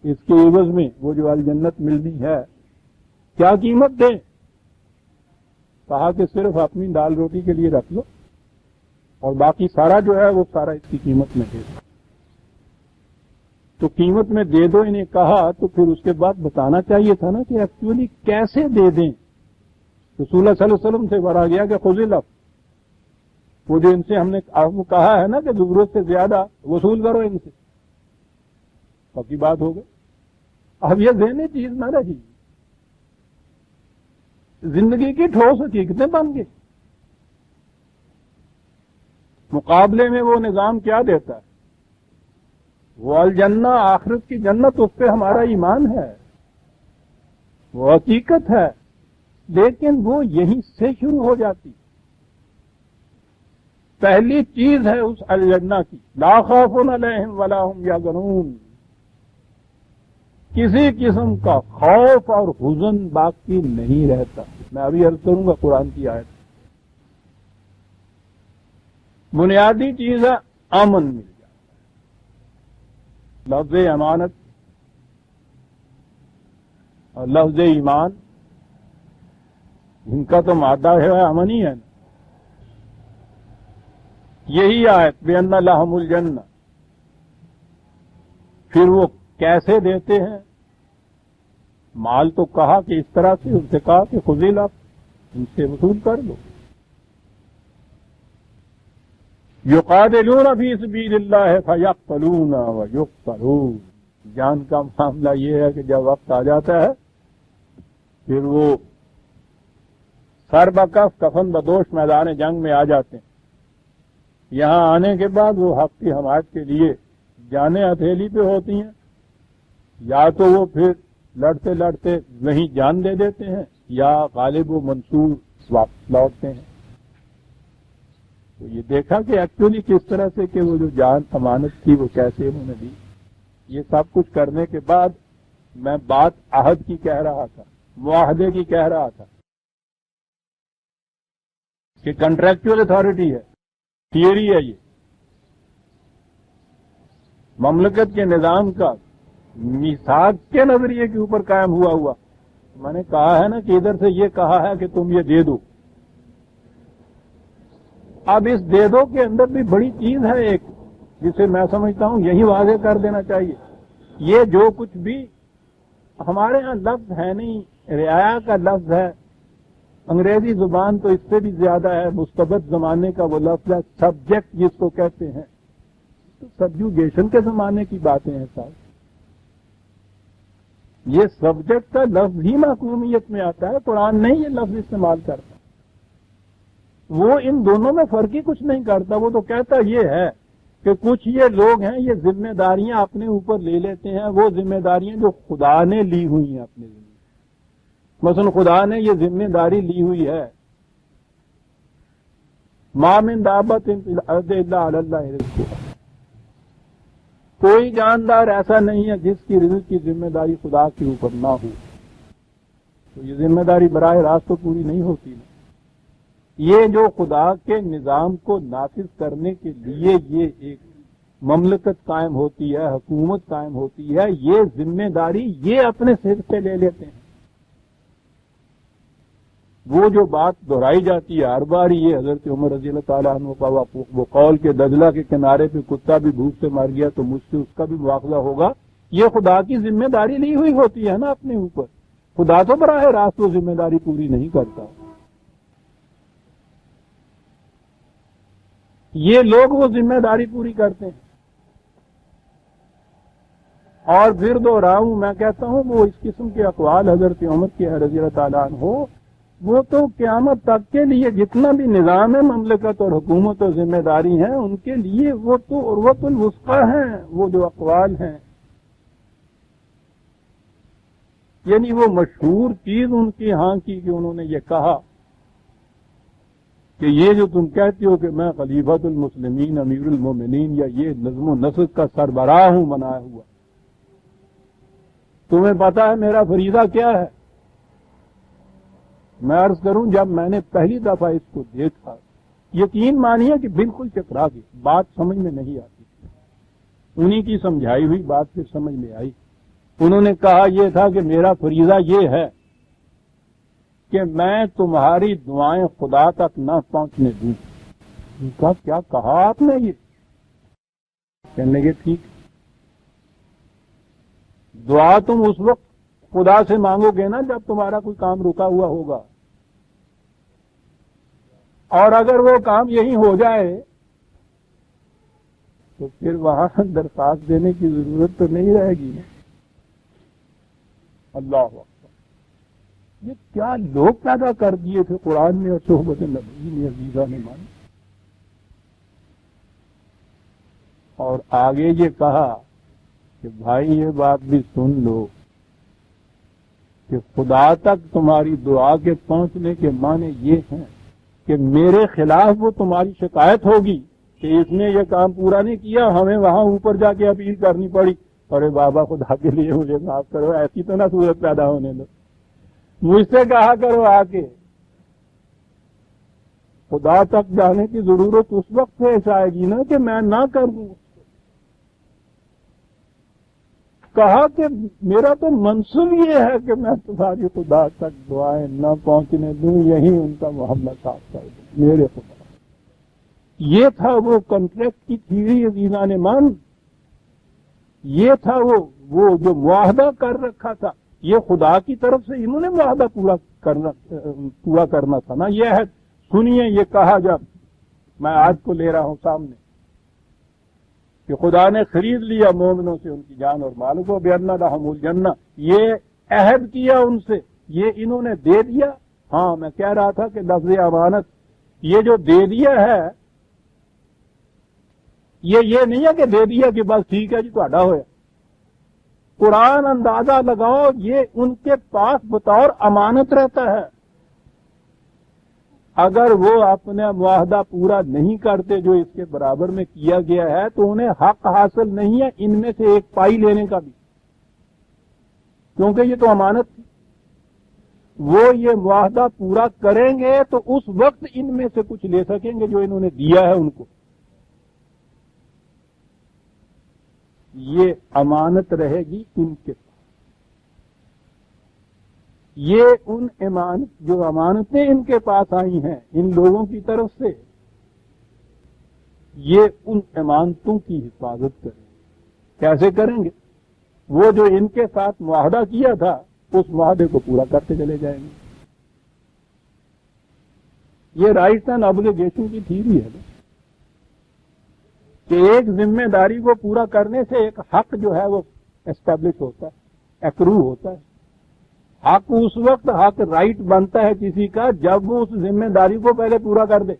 اس کے عوض میں وہ جو الجنت ملنی ہے، کیا قیمت دیں؟ کہا کہ صرف اپنی دال روٹی کے لیے رکھ لو اور باقی سارا جو ہے وہ سارا اس کی قیمت میں دے دو۔ تو قیمت میں دے دو انہیں کہا، تو پھر اس کے بعد بتانا چاہیے تھا نا کہ ایکچولی کیسے دے دیں۔ رسول اللہ صلی اللہ علیہ وسلم سے بڑھا گیا کہ خذ العفو، وہ جو ان سے ہم نے کہا ہے نا کہ ضرورت سے زیادہ وصول کرو ان سے، پکی بات ہو گئی۔ اب یہ ذہنی چیز نہ رہی، زندگی کی ٹھوس حقیقتیں بن گئی۔ مقابلے میں وہ نظام کیا دیتا ہے؟ وہ الجنہ، آخرت کی جنت، اس پہ ہمارا ایمان ہے، وہ حقیقت ہے، لیکن وہ یہیں سے شروع ہو جاتی۔ پہلی چیز ہے اس الجنہ کی، لا خوف علیہم ولا ہم یحزنون، کسی قسم کا خوف اور حزن باقی نہیں رہتا۔ میں ابھی عرض کروں گا قرآن کی آیت۔ بنیادی چیز ہے امن مل جائے، لفظ امانت اور لفظ ایمان، ان کا تو مادہ ہے امن ہی ہے نا۔ یہی آیت بِأَنَّ لَهُمُ الْجَنَّةَ، پھر وہ کیسے دیتے ہیں؟ مال تو کہا کہ اس طرح سے، ان سے کہا کہ خذ العفو، ان سے وصول کر لو۔ یقاتلون فی سبیل اللہ فیقتلون ویقتلون، جان کا معاملہ یہ ہے کہ جب وقت آ جاتا ہے پھر وہ سر بکف کفن بدوش میدان جنگ میں آ جاتے ہیں۔ یہاں آنے کے بعد وہ حق کی حمایت کے لیے جانیں ہتھیلی پہ ہوتی ہیں، یا تو وہ پھر لڑتے لڑتے وہیں جان دے دیتے ہیں، یا غالب و منصور واپس لوٹتے ہیں۔ تو یہ دیکھا کہ ایکچولی کس طرح سے کہ وہ جو جان امانت تھی وہ کیسے انہوں نے دی۔ یہ سب کچھ کرنے کے بعد میں بات عہد کی کہہ رہا تھا، معاہدے کی کہہ رہا تھا کہ کنٹریکچوئل اتھارٹی ہے، تھیوری ہے، یہ مملکت کے نظام کا میثاق کے نظریے کے اوپر قائم ہوا۔ میں نے کہا ہے نا کہ ادھر سے یہ کہا ہے کہ تم یہ دے دو، اب اس دے دو کے اندر بھی بڑی چیز ہے ایک، جسے میں سمجھتا ہوں یہی واضح کر دینا چاہیے۔ یہ جو کچھ بھی ہمارے ہاں لفظ ہے نہیں، رعایا کا لفظ ہے، انگریزی زبان تو اس سے بھی زیادہ ہے، مستبد زمانے کا وہ لفظ ہے سبجیکٹ جس کو کہتے ہیں، تو سبجوگیشن کے زمانے کی باتیں ہیں صاحب۔ یہ سبجیکٹ کا لفظ ہی محکومیت میں آتا ہے، قرآن نہیں یہ لفظ استعمال کرتا، وہ ان دونوں میں فرق ہی کچھ نہیں کرتا، وہ تو کہتا یہ ہے کہ کچھ یہ لوگ ہیں یہ ذمہ داریاں اپنے اوپر لے لیتے ہیں، وہ ذمہ داریاں جو خدا نے لی ہوئی ہیں اپنے ذمہ. مثلا خدا نے یہ ذمہ داری لی ہوئی ہے، ما من دابۃ فی الارض الا علی اللہ رزقها، کوئی جاندار ایسا نہیں ہے جس کی رزق کی ذمہ داری خدا کے اوپر نہ ہو. تو یہ ذمہ داری براہ راست تو پوری نہیں ہوتی نا. یہ جو خدا کے نظام کو نافذ کرنے کے لیے یہ ایک مملکت قائم ہوتی ہے، حکومت قائم ہوتی ہے، یہ ذمہ داری یہ اپنے سر سے لے لیتے ہیں. وہ جو بات دہرائی جاتی ہے ہر بار یہ حضرت عمر رضی اللہ تعالیٰ عنہ کا وہ قول کے دجلہ کے کنارے پہ کتا بھی بھوک سے مر گیا تو مجھ سے اس کا بھی مواخذہ ہوگا، یہ خدا کی ذمہ داری لی ہوئی ہوتی ہے نا اپنے اوپر. خدا تو براہ راست وہ ذمہ داری پوری نہیں کرتا. یہ لوگ وہ ذمہ داری پوری کرتے ہیں. اور پھر دوہراؤں میں کہتا ہوں وہ اس قسم کے اقوال حضرت عمر کے رضی اللہ تعالیٰ عنہ وہ تو قیامت تک کے لیے جتنا بھی نظام ہے مملکت اور حکومت اور ذمہ داری ہیں ان کے لیے وہ تو عروۃ الوثقی ہیں. وہ جو اقوال ہیں یعنی وہ مشہور چیز ان کی ہاں کی کہ انہوں نے یہ کہا کہ یہ جو تم کہتے ہو کہ میں خلیفۃ المسلمین امیر المومنین یا یہ نظم و نسق کا سربراہ ہوں بنایا ہوا، تمہیں پتا ہے میرا فریضہ کیا ہے؟ میں عرض کروں جب میں نے پہلی دفعہ اس کو دیکھا یقین مانیے کہ بالکل چکرا گئی، بات سمجھ میں نہیں آتی. انہی کی سمجھائی ہوئی بات پھر سمجھ میں آئی. انہوں نے کہا یہ تھا کہ میرا فریضہ یہ ہے کہ میں تمہاری دعائیں خدا تک نہ پہنچنے دوں. ان کا کیا کہا آپ نے؟ یہ کہنے لگے ٹھیک، دعا تم اس وقت خدا سے مانگو گے نا جب تمہارا کوئی کام رکا ہوا ہوگا، اور اگر وہ کام یہی ہو جائے تو پھر وہاں درخواست دینے کی ضرورت تو نہیں رہے گی. اللہ اکبر، یہ کیا لوگ پیدا کر دیے تھے قرآن میں اور صحبت نبی نے عزیزہ نے مانی. اور آگے یہ کہا کہ بھائی یہ بات بھی سن لو کہ خدا تک تمہاری دعا کے پہنچنے کے معنی یہ ہیں کہ میرے خلاف وہ تمہاری شکایت ہوگی کہ اس نے یہ کام پورا نہیں کیا، ہمیں وہاں اوپر جا کے اپیل کرنی پڑی، ارے بابا خدا کے لیے مجھے معاف کرو، ایسی تو نہ صورت پیدا ہونے دو. مجھ سے کہا کرو آ کے. خدا تک جانے کی ضرورت اس وقت پیش آئے گی نا کہ میں نہ کر دوں. کہا کہ میرا تو منصب یہ ہے کہ میں تمہاری خدا تک دعائیں نہ پہنچنے دوں، یہی ان کا معاملہ صاف کر دوں میرے خدا. یہ تھا وہ کنٹریکٹ کی تھیوری عزیزان مان، یہ تھا وہ جو معاہدہ کر رکھا تھا. یہ خدا کی طرف سے انہوں نے معاہدہ پورا کرنا تھا نا. یہ ہے سنیے یہ کہا جب میں آج کو لے رہا ہوں سامنے کہ خدا نے خرید لیا مومنوں سے ان کی جان اور مال کو، بِأَنَّ لَهُمُ الْجَنَّةَ، یہ عہد کیا ان سے، یہ انہوں نے دے دیا. ہاں میں کہہ رہا تھا کہ لفظ امانت یہ جو دے دیا ہے یہ نہیں ہے کہ دے دیا کہ بس ٹھیک ہے جی تہاڈا ہویا. قرآن اندازہ لگاؤ یہ ان کے پاس بطور امانت رہتا ہے. اگر وہ اپنا معاہدہ پورا نہیں کرتے جو اس کے برابر میں کیا گیا ہے تو انہیں حق حاصل نہیں ہے ان میں سے ایک پائی لینے کا بھی، کیونکہ یہ تو امانت تھی. وہ یہ معاہدہ پورا کریں گے تو اس وقت ان میں سے کچھ لے سکیں گے جو انہوں نے دیا ہے ان کو. یہ امانت رہے گی ان کے پاس. یہ ان جو امانتیں ان کے پاس آئی ہیں ان لوگوں کی طرف سے، یہ ان امانتوں کی حفاظت کریں. کیسے کریں گے؟ وہ جو ان کے ساتھ معاہدہ کیا تھا اس معاہدے کو پورا کرتے چلے جائیں گے. یہ رائٹس اینڈ آبلیگیشن کی تھیوری ہے کہ ایک ذمہ داری کو پورا کرنے سے ایک حق جو ہے وہ اسٹیبلش ہوتا ہے، ایکرو ہوتا ہے. حق اس وقت حق رائٹ بنتا ہے کسی کا جب وہ اس ذمہ داری کو پہلے پورا کر دے.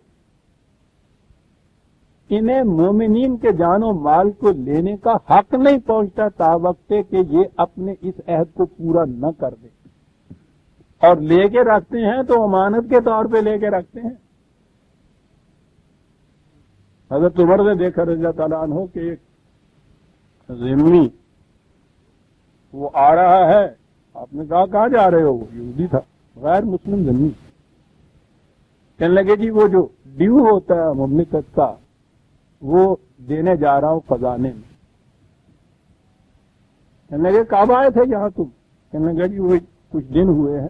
انہیں مومنین کے جان و مال کو لینے کا حق نہیں پہنچتا تا وقت کہ یہ اپنے اس عہد کو پورا نہ کر دیں، اور لے کے رکھتے ہیں تو امانت کے طور پہ لے کے رکھتے ہیں۔ حضرت عمر نے دیکھا رضی اللہ تعالیٰ عنہ کہ ایک ذمہ وہ آ رہا ہے، آپ نے کہا کہاں جا رہے ہو؟ وہ یہودی تھا، غیر مسلم ذمہ، کہنے لگے جی وہ جو ڈیو ہوتا ہے مملکت کا وہ دینے جا رہا ہوں خزانے میں۔ کہنے لگے کب آئے تھے یہاں تم؟ کہنے لگے جی وہ کچھ دن ہوئے ہیں،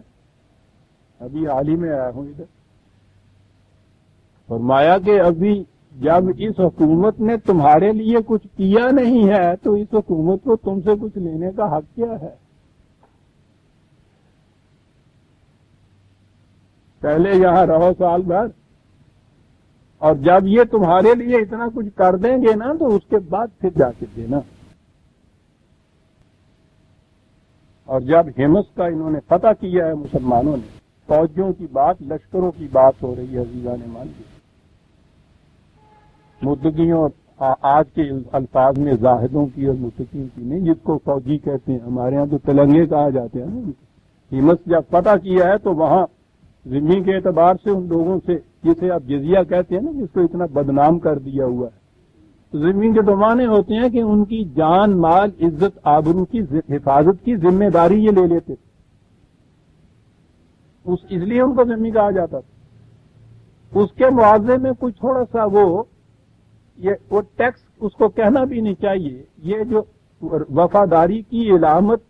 ابھی حال ہی میں آیا ہوں ادھر۔ فرمایا کہ ابھی جب اس حکومت نے تمہارے لیے کچھ کیا نہیں ہے تو اس حکومت کو تم سے کچھ لینے کا حق کیا ہے؟ پہلے یہاں رہو سال بھر، اور جب یہ تمہارے لیے اتنا کچھ کر دیں گے نا تو اس کے بعد پھر جا کے دینا۔ اور جب ہمس کا انہوں نے فتح کیا ہے مسلمانوں نے، فوجوں کی بات، لشکروں کی بات ہو رہی ہے عزیزان مان کی، متقیوں اور آج کے الفاظ میں زاہدوں کی اور متقیوں کی نہیں، جس کو فوجی کہتے ہیں، ہمارے ہاں تو تلنگے کہا جاتے ہیں نا۔ ہمس جب فتح کیا ہے تو وہاں ذمہ کے اعتبار سے ان لوگوں سے جسے آپ جزیہ کہتے ہیں نا، جس کو اتنا بدنام کر دیا ہوا ہے، ذمہ کے تو معنی ہوتے ہیں کہ ان کی جان مال عزت آبرو کی حفاظت کی ذمہ داری یہ لے لیتے تھے، اس لیے ان کو ذمہ کہا جاتا تھا۔ اس کے معاوضے میں کچھ تھوڑا سا وہ ٹیکس اس کو کہنا بھی نہیں چاہیے، یہ جو وفاداری کی علامت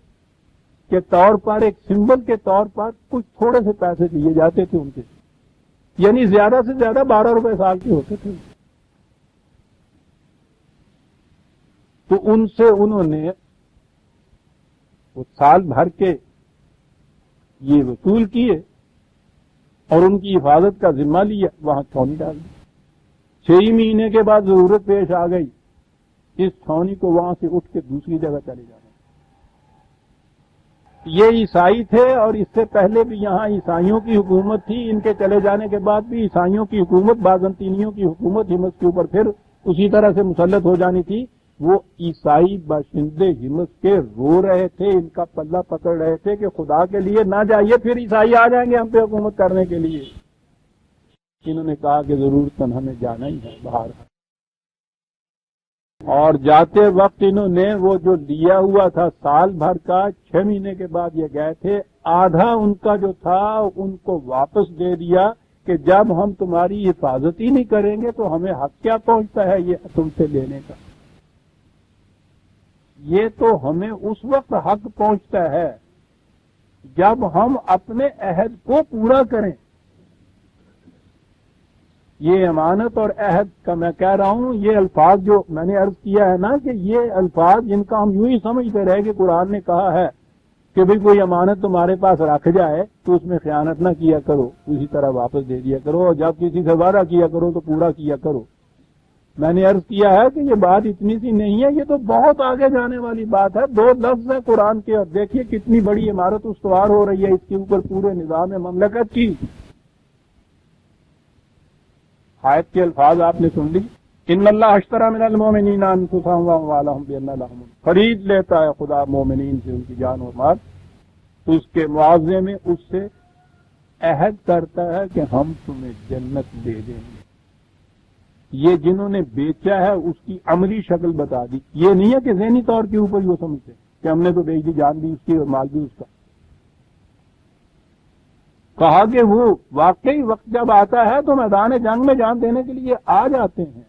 کے طور پر، ایک سمبل کے طور پر کچھ تھوڑے سے پیسے دیے جاتے تھے ان کے، یعنی زیادہ سے زیادہ 12 روپے سال کے ہوتے تھے۔ تو ان سے انہوں نے وہ سال بھر کے یہ وصول کیے اور ان کی حفاظت کا ذمہ لیا، وہاں چھاؤنی ڈال دی۔ 6 مہینے کے بعد ضرورت پیش آ گئی اس چھاؤنی کو وہاں سے اٹھ کے دوسری جگہ چلے جانا۔ یہ عیسائی تھے اور اس سے پہلے بھی یہاں عیسائیوں کی حکومت تھی، ان کے چلے جانے کے بعد بھی عیسائیوں کی حکومت، بازنطینیوں کی حکومت ہمس کے اوپر پھر اسی طرح سے مسلط ہو جانی تھی۔ وہ عیسائی باشندے ہمس کے رو رہے تھے، ان کا پلہ پکڑ رہے تھے کہ خدا کے لیے نہ جائیے، پھر عیسائی آ جائیں گے ہم پہ حکومت کرنے کے لیے۔ انہوں نے کہا کہ ضرورتاً ہمیں جانا ہی ہے باہر، اور جاتے وقت انہوں نے وہ جو لیا ہوا تھا سال بھر کا، 6 مہینے کے بعد یہ گئے تھے، آدھا ان کا جو تھا ان کو واپس دے دیا کہ جب ہم تمہاری حفاظت ہی نہیں کریں گے تو ہمیں حق کیا پہنچتا ہے یہ تم سے لینے کا؟ یہ تو ہمیں اس وقت حق پہنچتا ہے جب ہم اپنے عہد کو پورا کریں۔ یہ امانت اور عہد کا میں کہہ رہا ہوں، یہ الفاظ جو میں نے عرض کیا ہے نا کہ یہ الفاظ جن کا ہم یوں ہی سمجھتے رہے کہ قرآن نے کہا ہے کہ بھئی کوئی امانت تمہارے پاس رکھ جائے تو اس میں خیانت نہ کیا کرو، اسی طرح واپس دے دیا کرو، اور جب کسی سے وعدہ کیا کرو تو پورا کیا کرو۔ میں نے عرض کیا ہے کہ یہ بات اتنی سی نہیں ہے، یہ تو بہت آگے جانے والی بات ہے۔ 2 لفظ ہے قرآن کے اور دیکھیے کتنی بڑی عمارت استوار ہو رہی ہے اس کے اوپر پورے نظام مملکت کی۔ آیت کے الفاظ آپ نے سن لی، ان اللہ اشتری من المؤمنین انفسهم واموالهم بان لهم، خرید لیتا ہے خدا مومنین سے ان کی جان اور مال، تو اس کے معاوضے میں اس سے عہد کرتا ہے کہ ہم تمہیں جنت دے دیں گے۔ یہ جنہوں نے بیچا ہے اس کی عملی شکل بتا دی، یہ نہیں ہے کہ ذہنی طور کے اوپر وہ سمجھتے کہ ہم نے تو بیچ دی، جان بھی اس کی اور مال بھی اس کا۔ کہا کہ وہ واقعی وقت جب آتا ہے تو میدان جنگ میں جان دینے کے لیے آ جاتے ہیں،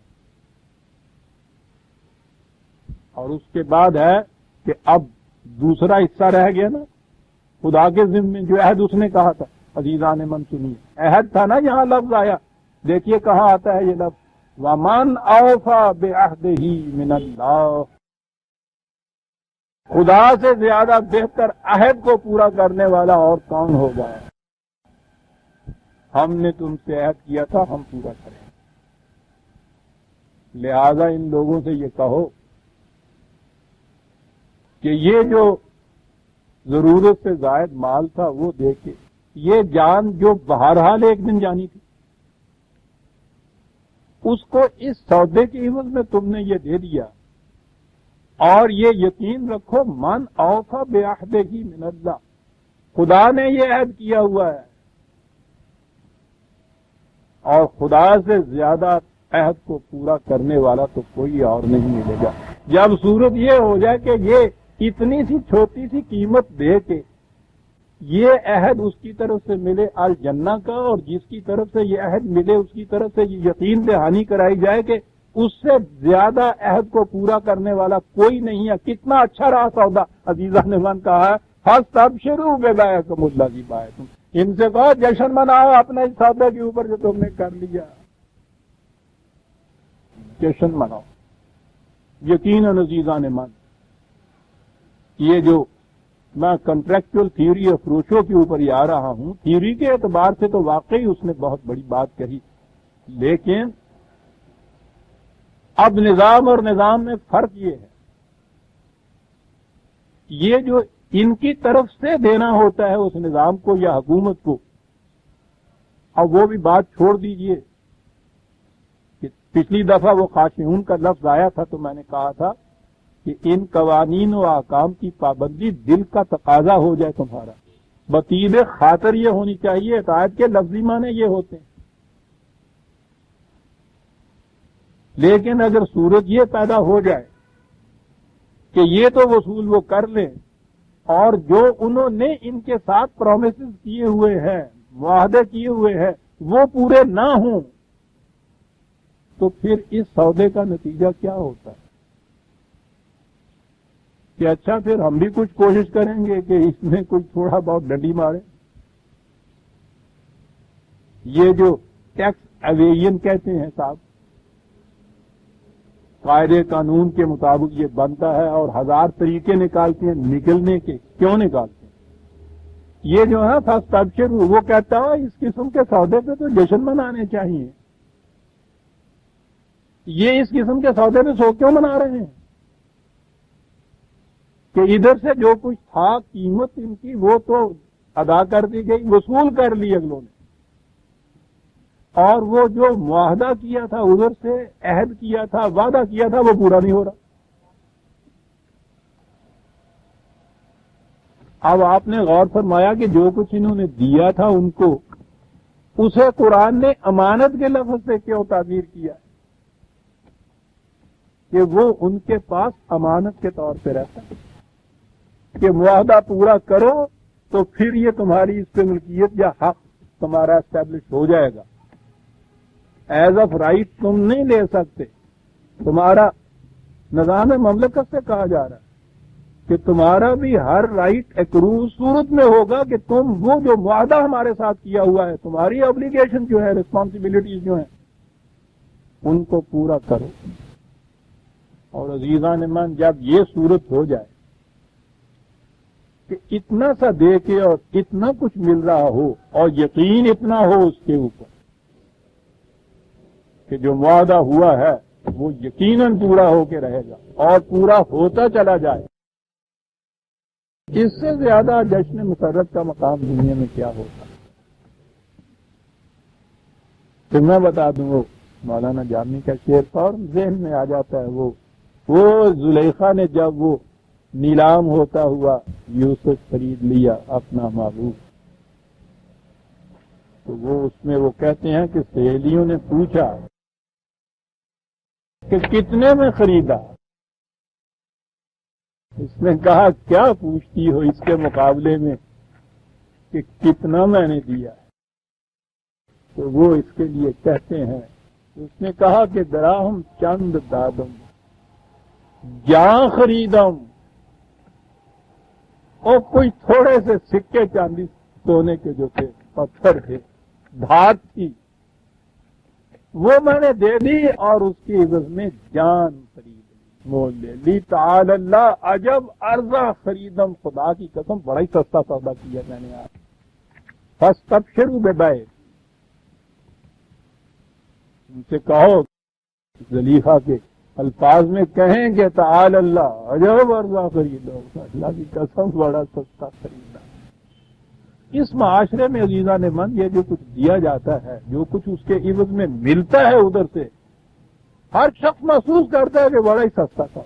اور اس کے بعد ہے کہ اب دوسرا حصہ رہ گیا نا خدا کے ذمے، جو عہد اس نے کہا تھا۔ عزیزان من سنیے، عہد تھا نا، یہاں لفظ آیا، دیکھیے کہاں آتا ہے یہ لفظ، وَمَنْ أَوْفَى بِعَهْدِهِ مِنَ اللَّهِ، خدا سے زیادہ بہتر عہد کو پورا کرنے والا اور کون ہوگا؟ ہم نے تم سے عہد کیا تھا، ہم پورا کریں، لہذا ان لوگوں سے یہ کہو کہ یہ جو ضرورت سے زائد مال تھا وہ دے کے، یہ جان جو بہرحال ایک دن جانی تھی، اس کو اس سودے کے عوض میں تم نے یہ دے دیا، اور یہ یقین رکھو من اوفی بعہدہ من اللہ، خدا نے یہ عہد کیا ہوا ہے، اور خدا سے زیادہ عہد کو پورا کرنے والا تو کوئی اور نہیں ملے گا۔ جب صورت یہ ہو جائے کہ یہ اتنی سی چھوٹی سی قیمت دے کے یہ عہد اس کی طرف سے ملے الجنہ کا، اور جس کی طرف سے یہ عہد ملے اس کی طرف سے یہ یقین دہانی کرائی جائے کہ اس سے زیادہ عہد کو پورا کرنے والا کوئی نہیں ہے، کتنا اچھا رہا سودا۔ عزیزہ نے من کہا ہے فاستبشروا ببیعکم الذی بایعتم، ان سے کہو جشن مناؤ اپنے اس سودے کے اوپر جو تم نے کر لیا، جشن مناؤ۔ یقیناً عزیزان من، یہ جو میں کنٹریکچول تھیوری آف روشو کے اوپر ہی آ رہا ہوں، تھیوری کے اعتبار سے تو واقعی اس نے بہت بڑی بات کہی، لیکن اب نظام اور نظام میں فرق یہ ہے، یہ جو ان کی طرف سے دینا ہوتا ہے اس نظام کو یا حکومت کو، اب وہ بھی بات چھوڑ دیجئے کہ پچھلی دفعہ وہ خاشعون کا لفظ آیا تھا تو میں نے کہا تھا کہ ان قوانین و احکام کی پابندی دل کا تقاضا ہو جائے تمہارا، بطیب خاطر یہ ہونی چاہیے، اطاعت کے لفظی معنی یہ ہوتے ہیں۔ لیکن اگر صورت یہ پیدا ہو جائے کہ یہ تو وصول وہ کر لیں، اور جو انہوں نے ان کے ساتھ پرومسز کیے ہوئے ہیں، معاہدے کیے ہوئے ہیں، وہ پورے نہ ہوں، تو پھر اس سودے کا نتیجہ کیا ہوتا ہے کہ اچھا پھر ہم بھی کچھ کوشش کریں گے کہ اس میں کچھ تھوڑا بہت ڈنڈی مارے۔ یہ جو ٹیکس ایویژن کہتے ہیں صاحب، قاعدے قانون کے مطابق یہ بنتا ہے اور ہزار طریقے نکالتے ہیں نکلنے کے، کیوں نکالتے ہیں؟ یہ جو ہے فاستبشروا، وہ کہتا ہے اس قسم کے سودے پہ تو جشن منانے چاہیے، یہ اس قسم کے سودے پہ سو کیوں منا رہے ہیں کہ ادھر سے جو کچھ تھا قیمت ان کی وہ تو ادا کر دی گئی، وصول کر لی اگلوں نے، اور وہ جو معاہدہ کیا تھا ادھر سے عہد کیا تھا، وعدہ کیا تھا، وہ پورا نہیں ہو رہا۔ اب آپ نے غور فرمایا کہ جو کچھ انہوں نے دیا تھا ان کو، اسے قرآن نے امانت کے لفظ سے کیوں تعبیر کیا کہ وہ ان کے پاس امانت کے طور پہ رہتا ہے کہ معاہدہ پورا کرو تو پھر یہ تمہاری اس پہ ملکیت یا حق تمہارا اسٹیبلش ہو جائے گا۔ ایز آف رائٹ تم نہیں لے سکتے، تمہارا نظام مملکت سے کہا جا رہا ہے کہ تمہارا بھی ہر رائٹ ایکروز صورت میں ہوگا کہ تم وہ جو معاہدہ ہمارے ساتھ کیا ہوا ہے، تمہاری obligation جو ہے، ریسپانسبلٹیز جو ہیں، ان کو پورا کرو۔ اور عزیزان من، جب یہ صورت ہو جائے کہ اتنا سا دے کے اور اتنا کچھ مل رہا ہو اور یقین اتنا ہو اس کے اوپر کہ جو معاہدہ ہوا ہے وہ یقیناً پورا ہو کے رہے گا اور پورا ہوتا چلا جائے، اس سے زیادہ جشن مسرت کا مقام دنیا میں کیا ہوتا؟ پھر میں بتا دوں، وہ مولانا جامی کا شعر فوراً ذہن میں آ جاتا ہے، وہ زلیخا نے جب وہ نیلام ہوتا ہوا یوسف خرید لیا اپنا محبوب، تو وہ اس میں وہ کہتے ہیں کہ سہیلیوں نے پوچھا کہ کتنے میں خریدا؟ اس نے کہا کیا پوچھتی ہو اس کے مقابلے میں کہ کتنا میں نے دیا؟ تو وہ اس کے لیے کہتے ہیں، اس نے کہا کہ دراہم چند دادم جاں خریدم، اور کوئی تھوڑے سے سکے چاندی سونے کے جو تھے، پتھر تھے، دھات تھی، وہ میں نے دے دی اور اس کی عوض میں جان خرید لی، مول لے لی۔ تعالی اللہ، عجب ارزاں خریدم، خدا کی قسم بڑا ہی سستا سودا کیا میں نے آج۔ فاستبشروا ببیعکم، ان سے کہو زلیخا کے الفاظ میں کہیں کہ تعالی اللہ، عجب ارزاں خریدو، اللہ کی قسم بڑا سستا خریدا۔ اس معاشرے میں عزیزان من، یہ جو کچھ دیا جاتا ہے، جو کچھ اس کے عوض میں ملتا ہے ادھر سے، ہر شخص محسوس کرتا ہے کہ بڑا ہی سستا تھا.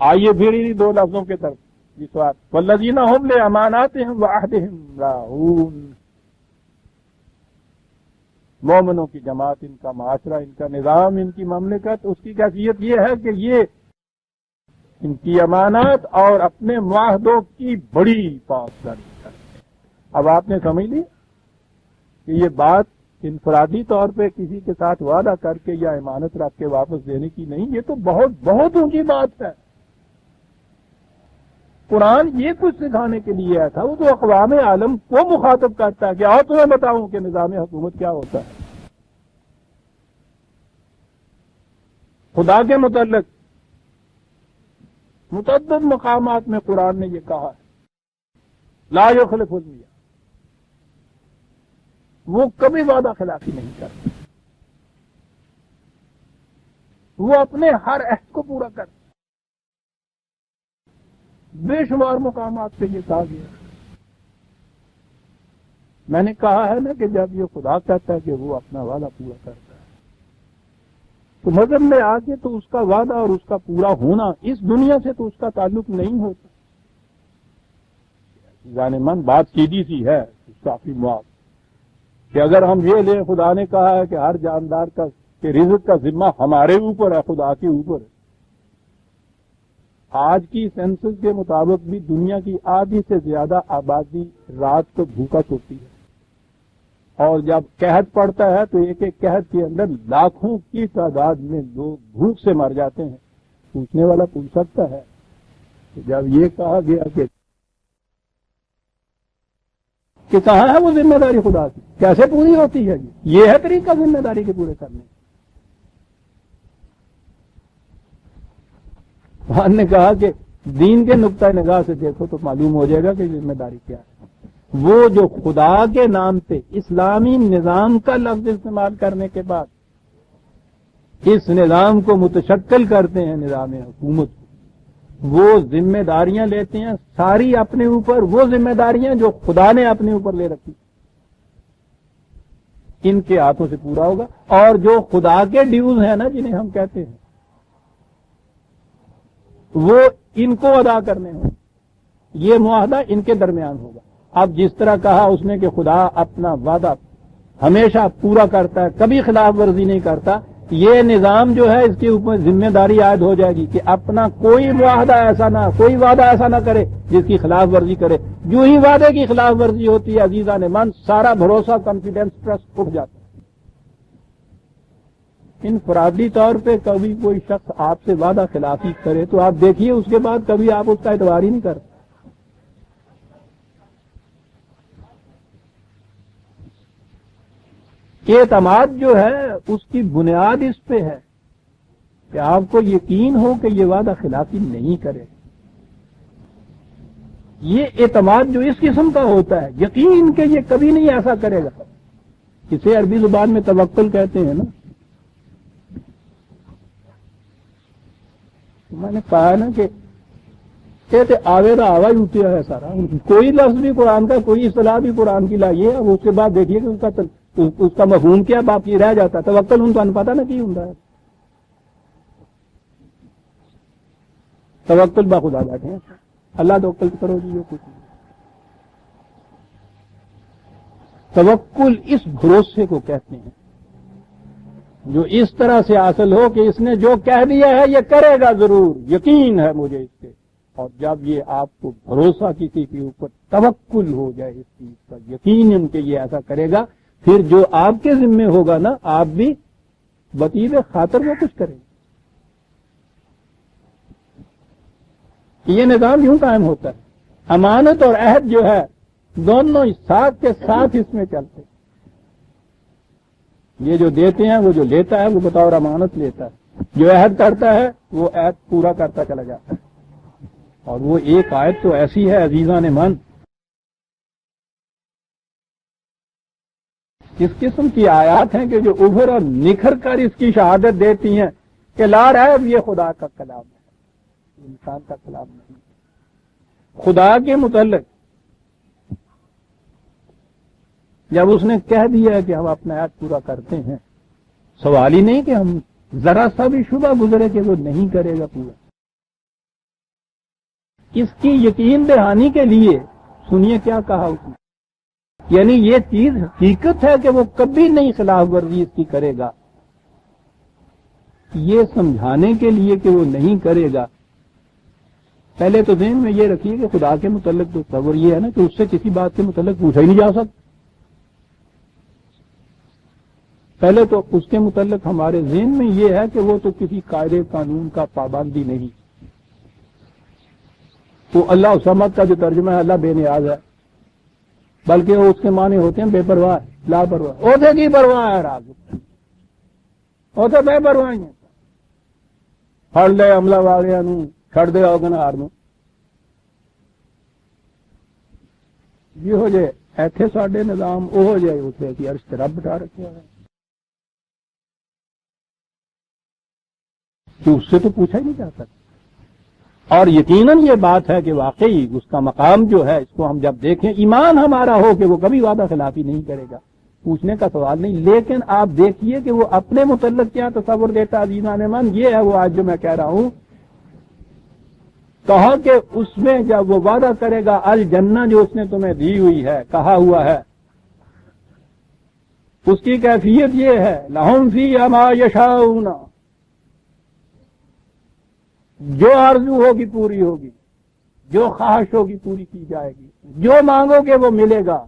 آئیے پھر انہی دو لفظوں کے طرف جس بات والذین هم لاماناتہم وعہدہم راعون. مومنوں کی جماعت، ان کا معاشرہ، ان کا نظام، ان کی مملکت، اس کی کیفیت یہ ہے کہ یہ ان کی امانات اور اپنے معاہدوں کی بڑی پاسداری کرتے ہیں. اب آپ نے سمجھ لی کہ یہ بات انفرادی طور پہ کسی کے ساتھ وعدہ کر کے یا امانت رکھ کے واپس دینے کی نہیں، یہ تو بہت بہت اونچی بات ہے. قرآن یہ کچھ سکھانے کے لیے آیا تھا، وہ تو اقوام عالم کو مخاطب کرتا ہے کہ آؤ تمہیں بتاؤں کہ نظام حکومت کیا ہوتا ہے. خدا کے متعلق متعدد مقامات میں قرآن نے یہ کہا ہے لا یخلف المیعاد، وہ کبھی وعدہ خلافی نہیں کرتا، وہ اپنے ہر عہد کو پورا کرتا. بے شمار مقامات پہ یہ کہا گیا. میں نے کہا ہے نا کہ جب یہ خدا کہتا ہے کہ وہ اپنا وعدہ پورا کرتا ہے تو مذہب میں آ کے تو اس کا وعدہ اور اس کا پورا ہونا اس دنیا سے تو اس کا تعلق نہیں ہوتا. جانے من بات سیدھی سی ہے کافی معاف کہ اگر ہم یہ لیں خدا نے کہا ہے کہ ہر جاندار کا کہ رزق کا ذمہ ہمارے اوپر ہے، خدا کے اوپر ہے. آج کی سینسس کے مطابق بھی دنیا کی آدھی سے زیادہ آبادی رات کو بھوکا سوتی ہے، اور جب قحط پڑتا ہے تو ایک ایک قحط کے اندر لاکھوں کی تعداد میں لوگ بھوک سے مر جاتے ہیں. پوچھنے والا پوچھ سکتا ہے کہ جب یہ کہا گیا کہ کہاں ہے وہ ذمہ داری خدا کی، کیسے پوری ہوتی ہے؟ یہ ہے طریقہ ذمہ داری کے پورے کرنے. قرآن نے کہا کہ دین کے نقطۂ نگاہ سے دیکھو تو معلوم ہو جائے گا کہ ذمہ داری کیا ہے. وہ جو خدا کے نام پہ اسلامی نظام کا لفظ استعمال کرنے کے بعد اس نظام کو متشکل کرتے ہیں نظام حکومت، وہ ذمہ داریاں لیتے ہیں ساری اپنے اوپر، وہ ذمہ داریاں جو خدا نے اپنے اوپر لے رکھی ان کے ہاتھوں سے پورا ہوگا. اور جو خدا کے ڈیوز ہیں نا جنہیں ہم کہتے ہیں وہ ان کو ادا کرنے ہوں. یہ معاہدہ ان کے درمیان ہوگا. اب جس طرح کہا اس نے کہ خدا اپنا وعدہ ہمیشہ پورا کرتا ہے، کبھی خلاف ورزی نہیں کرتا، یہ نظام جو ہے اس کے اوپر ذمہ داری عائد ہو جائے گی کہ اپنا کوئی معاہدہ ایسا نہ، کوئی وعدہ ایسا نہ کرے جس کی خلاف ورزی کرے. جو ہی وعدے کی خلاف ورزی ہوتی ہے عزیزان من، سارا بھروسہ، کانفیڈینس، ٹرسٹ اٹھ جاتا ہے. انفرادی طور پہ کبھی کوئی شخص آپ سے وعدہ خلافی کرے تو آپ دیکھیے اس کے بعد کبھی آپ اس کا اعتبار ہی نہیں کرتے. اعتماد جو ہے اس کی بنیاد اس پہ ہے کہ آپ کو یقین ہو کہ یہ وعدہ خلافی نہیں کرے. یہ اعتماد جو اس قسم کا ہوتا ہے، یقین کہ یہ کبھی نہیں ایسا کرے گا، اسے عربی زبان میں توکل کہتے ہیں نا. میں نے کہا نا کہ کہتے آوے دا آوا ہی ہوتی ہے سارا، کوئی لفظ بھی قرآن کا، کوئی اصطلاح بھی قرآن کی لائیے. اب اس کے بعد دیکھیے کہ اس کا مفہوم کیا باقی رہ جاتا ہے. توکل ہوں تو پتا نا کی ہوں ہے. توکل با خدا بیٹھے ہیں، اللہ توکل کرو جی. کچھ توکل اس بھروسے کو کہتے ہیں جو اس طرح سے حاصل ہو کہ اس نے جو کہہ دیا ہے یہ کرے گا ضرور، یقین ہے مجھے اس سے. اور جب یہ آپ کو بھروسہ کسی کے اوپر توکل ہو جائے اس چیز کا، یقین کہ یہ ایسا کرے گا، پھر جو آپ کے ذمے ہوگا نا آپ بھی بطیب خاطر وہ کچھ کریں. یہ نظام یوں قائم ہوتا ہے. امانت اور عہد جو ہے دونوں ساتھ کے ساتھ اس میں چلتے ہیں. یہ جو دیتے ہیں، وہ جو لیتا ہے وہ بطور امانت لیتا ہے، جو عہد کرتا ہے وہ عہد پورا کرتا چلا جاتا ہے. اور وہ ایک آیت تو ایسی ہے عزیزان من، اس قسم کی آیات ہیں کہ جو ابھر اور نکھر کر اس کی شہادت دیتی ہیں کہ لا ریب یہ خدا کا کلام ہے، انسان کا کلام نہیں. خدا کے متعلق جب اس نے کہہ دیا کہ ہم اپنا عہد پورا کرتے ہیں سوال ہی نہیں کہ ہم ذرا سا بھی شبہ گزرے کہ وہ نہیں کرے گا پورا. اس کی یقین دہانی کے لیے سنیے کیا کہا اس نے. یعنی یہ چیز حقیقت ہے کہ وہ کبھی نہیں خلاف ورزی اس کی کرے گا. یہ سمجھانے کے لیے کہ وہ نہیں کرے گا، پہلے تو ذہن میں یہ رکھیے کہ خدا کے متعلق تو تصور یہ ہے نا کہ اس سے کسی بات کے متعلق پوچھا ہی نہیں جا سکتا. پہلے تو اس کے متعلق ہمارے ذہن میں یہ ہے کہ وہ تو کسی قاعدے قانون کا پابندی نہیں. تو اللہ الصمد کا جو ترجمہ ہے اللہ بے نیاز ہے، بلکہ وہ اس کے معنی ہوتے ہیں بے پرواہ، لاپرواہ. اوتے کی پرواہ ہے راز اوتے بے پرواہی ہے. پھڑ لے عملہ والے چھڑ دے اوگنہار نو. یہ ہو جائے ایتھے ساڈے نظام وہ ہو جائے اتنے کہ عرش تے رب بٹھا رکھے ہیں کہ اس سے تو پوچھا ہی نہیں جا سکتا. اور یقیناً یہ بات ہے کہ واقعی اس کا مقام جو ہے اس کو ہم جب دیکھیں ایمان ہمارا ہو کہ وہ کبھی وعدہ خلافی نہیں کرے گا، پوچھنے کا سوال نہیں. لیکن آپ دیکھیے کہ وہ اپنے متعلق کیا تصور دیتا عزیزان من. یہ ہے وہ آج جو میں کہہ رہا ہوں، کہا کہ اس میں جب وہ وعدہ کرے گا الجنہ جو اس نے تمہیں دی ہوئی ہے، کہا ہوا ہے، اس کی کیفیت یہ ہے لہم فیہا ما یشاؤون، جو آرزو ہوگی پوری ہوگی، جو خواہش ہوگی پوری کی جائے گی، جو مانگو گے وہ ملے گا.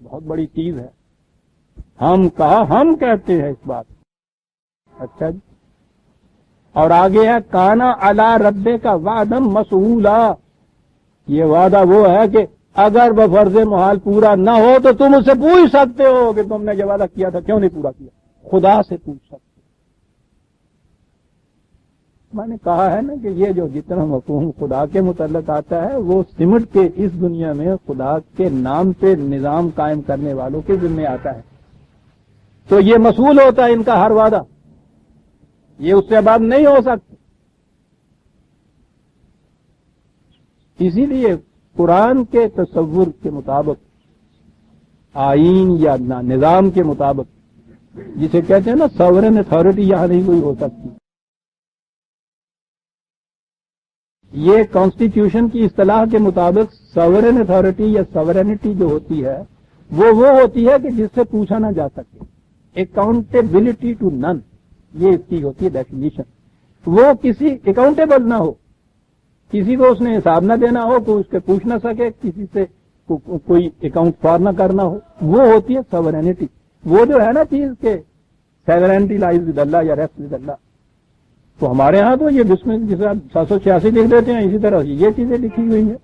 بہت بڑی چیز ہے. ہم کہتے ہیں اس بات. اچھا جی. اور آگے ہے کانا علی ربے کا وعدم مسئولا. یہ وعدہ وہ ہے کہ اگر بفرض محال پورا نہ ہو تو تم اس سے پوچھ سکتے ہو کہ تم نے جو وعدہ کیا تھا کیوں نہیں پورا کیا. خدا سے پوچھ سکتے. میں نے کہا ہے نا کہ یہ جو جتنا مفہوم خدا کے متعلق آتا ہے وہ سمٹ کے اس دنیا میں خدا کے نام پہ نظام قائم کرنے والوں کے ذمہ آتا ہے. تو یہ مسئول ہوتا ہے ان کا ہر وعدہ، یہ اس سے اباد نہیں ہو سکتا. اسی لیے قرآن کے تصور کے مطابق، آئین یا نظام کے مطابق، جسے کہتے ہیں نا ساورن اتھارٹی، یہاں نہیں کوئی ہو سکتی. یہ کانسٹیٹیوشن کی اصطلاح کے مطابق ساورن اتھارٹی یا ساورنٹی جو ہوتی ہے وہ ہوتی ہے کہ جس سے پوچھا نہ جا سکے. اکاؤنٹیبلٹی ٹو نن، یہ اس کی ہوتی ہے ڈیفینیشن. وہ کسی اکاؤنٹیبل نہ ہو، کسی کو اس نے حساب نہ دینا ہو، کوئی اس کے پوچھ نہ سکے، کسی سے کوئی اکاؤنٹ فار نہ کرنا ہو، وہ ہوتی ہے ساورنٹی. وہ جو ہے نا چیز کے ساورنٹی لائز ود اللہ یا ریسٹ ود اللہ. تو ہمارے ہاں تو یہ جس میں جسے آپ 786 لکھ دیتے ہیں، اسی طرح یہ چیزیں لکھی ہوئی ہیں.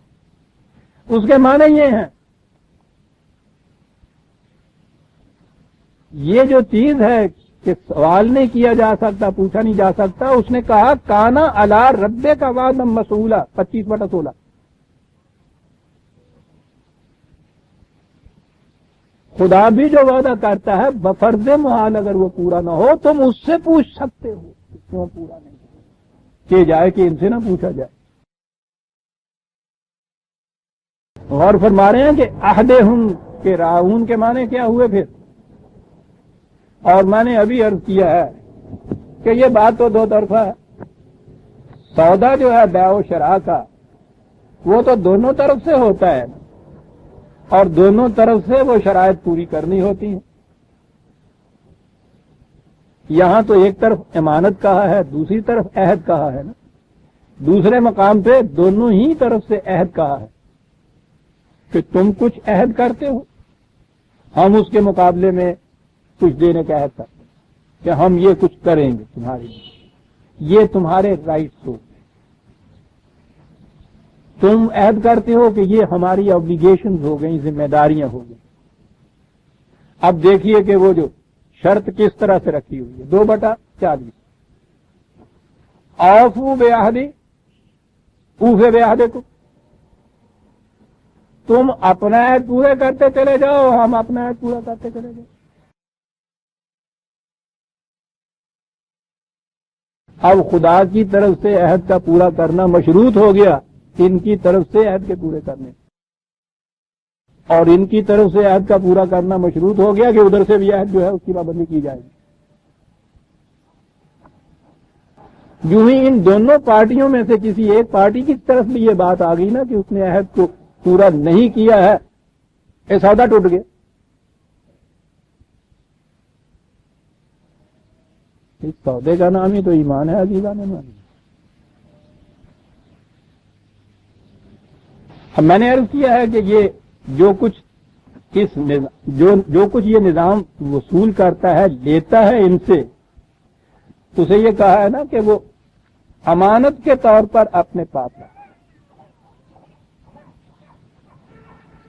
اس کے معنی یہ ہیں، یہ جو چیز ہے کہ سوال نہیں کیا جا سکتا، پوچھا نہیں جا سکتا. اس نے کہا کانا علی ربے کا وعدہ مسئولا 25/16. خدا بھی جو وعدہ کرتا ہے بفرض محال اگر وہ پورا نہ ہو تم اس سے پوچھ سکتے ہو کیوں پورا نہیں کہ جائے کہ ان سے نہ پوچھا جائے. غور فرما رہے ہیں کہ عہدہم کے راؤن کے معنی کیا ہوئے پھر. اور میں نے ابھی عرض کیا ہے کہ یہ بات تو دو طرفہ ہے. سودا جو ہے بیع و شراء کا وہ تو دونوں طرف سے ہوتا ہے اور دونوں طرف سے وہ شرائط پوری کرنی ہوتی ہیں. یہاں تو ایک طرف امانت کہا ہے، دوسری طرف عہد کہا ہے نا. دوسرے مقام پہ دونوں ہی طرف سے عہد کہا ہے کہ تم کچھ عہد کرتے ہو، ہم اس کے مقابلے میں کچھ دینے کا عہد کرتے ہیں کہ ہم یہ کچھ کریں گے تمہارے لیے، یہ تمہارے رائٹس ہو. تم عہد کرتے ہو کہ یہ ہماری آبلیگیشنز ہو گئیں، ذمہ داریاں ہو گئیں. اب دیکھیے کہ وہ جو شرط کس طرح سے رکھی ہوئی ہے 2/40. آفو بے عہدی اوفے بے عہدے کو، تم اپنا عہد پورے کرتے چلے جاؤ، ہم اپنا عہد پورا کرتے چلے جاؤ. اب خدا کی طرف سے عہد کا پورا کرنا مشروط ہو گیا ان کی طرف سے عہد کے پورے کرنے، اور ان کی طرف سے عہد کا پورا کرنا مشروط ہو گیا کہ ادھر سے بھی عہد جو ہے اس کی پابندی کی جائے گی. یوں ہی ان دونوں پارٹیوں میں سے کسی ایک پارٹی کی طرف بھی یہ بات آ گئی نا کہ اس نے عہد کو پورا نہیں کیا ہے، یہ سودا ٹوٹ گیا۔ اس سودے کا نام ہی تو ایمان ہے عزیزان ایمان۔ اب میں نے عرض کیا ہے کہ یہ جو کچھ جو کچھ یہ نظام وصول کرتا ہے، لیتا ہے ان سے، اسے یہ کہا ہے نا کہ وہ امانت کے طور پر اپنے پاس رکھتا ہے۔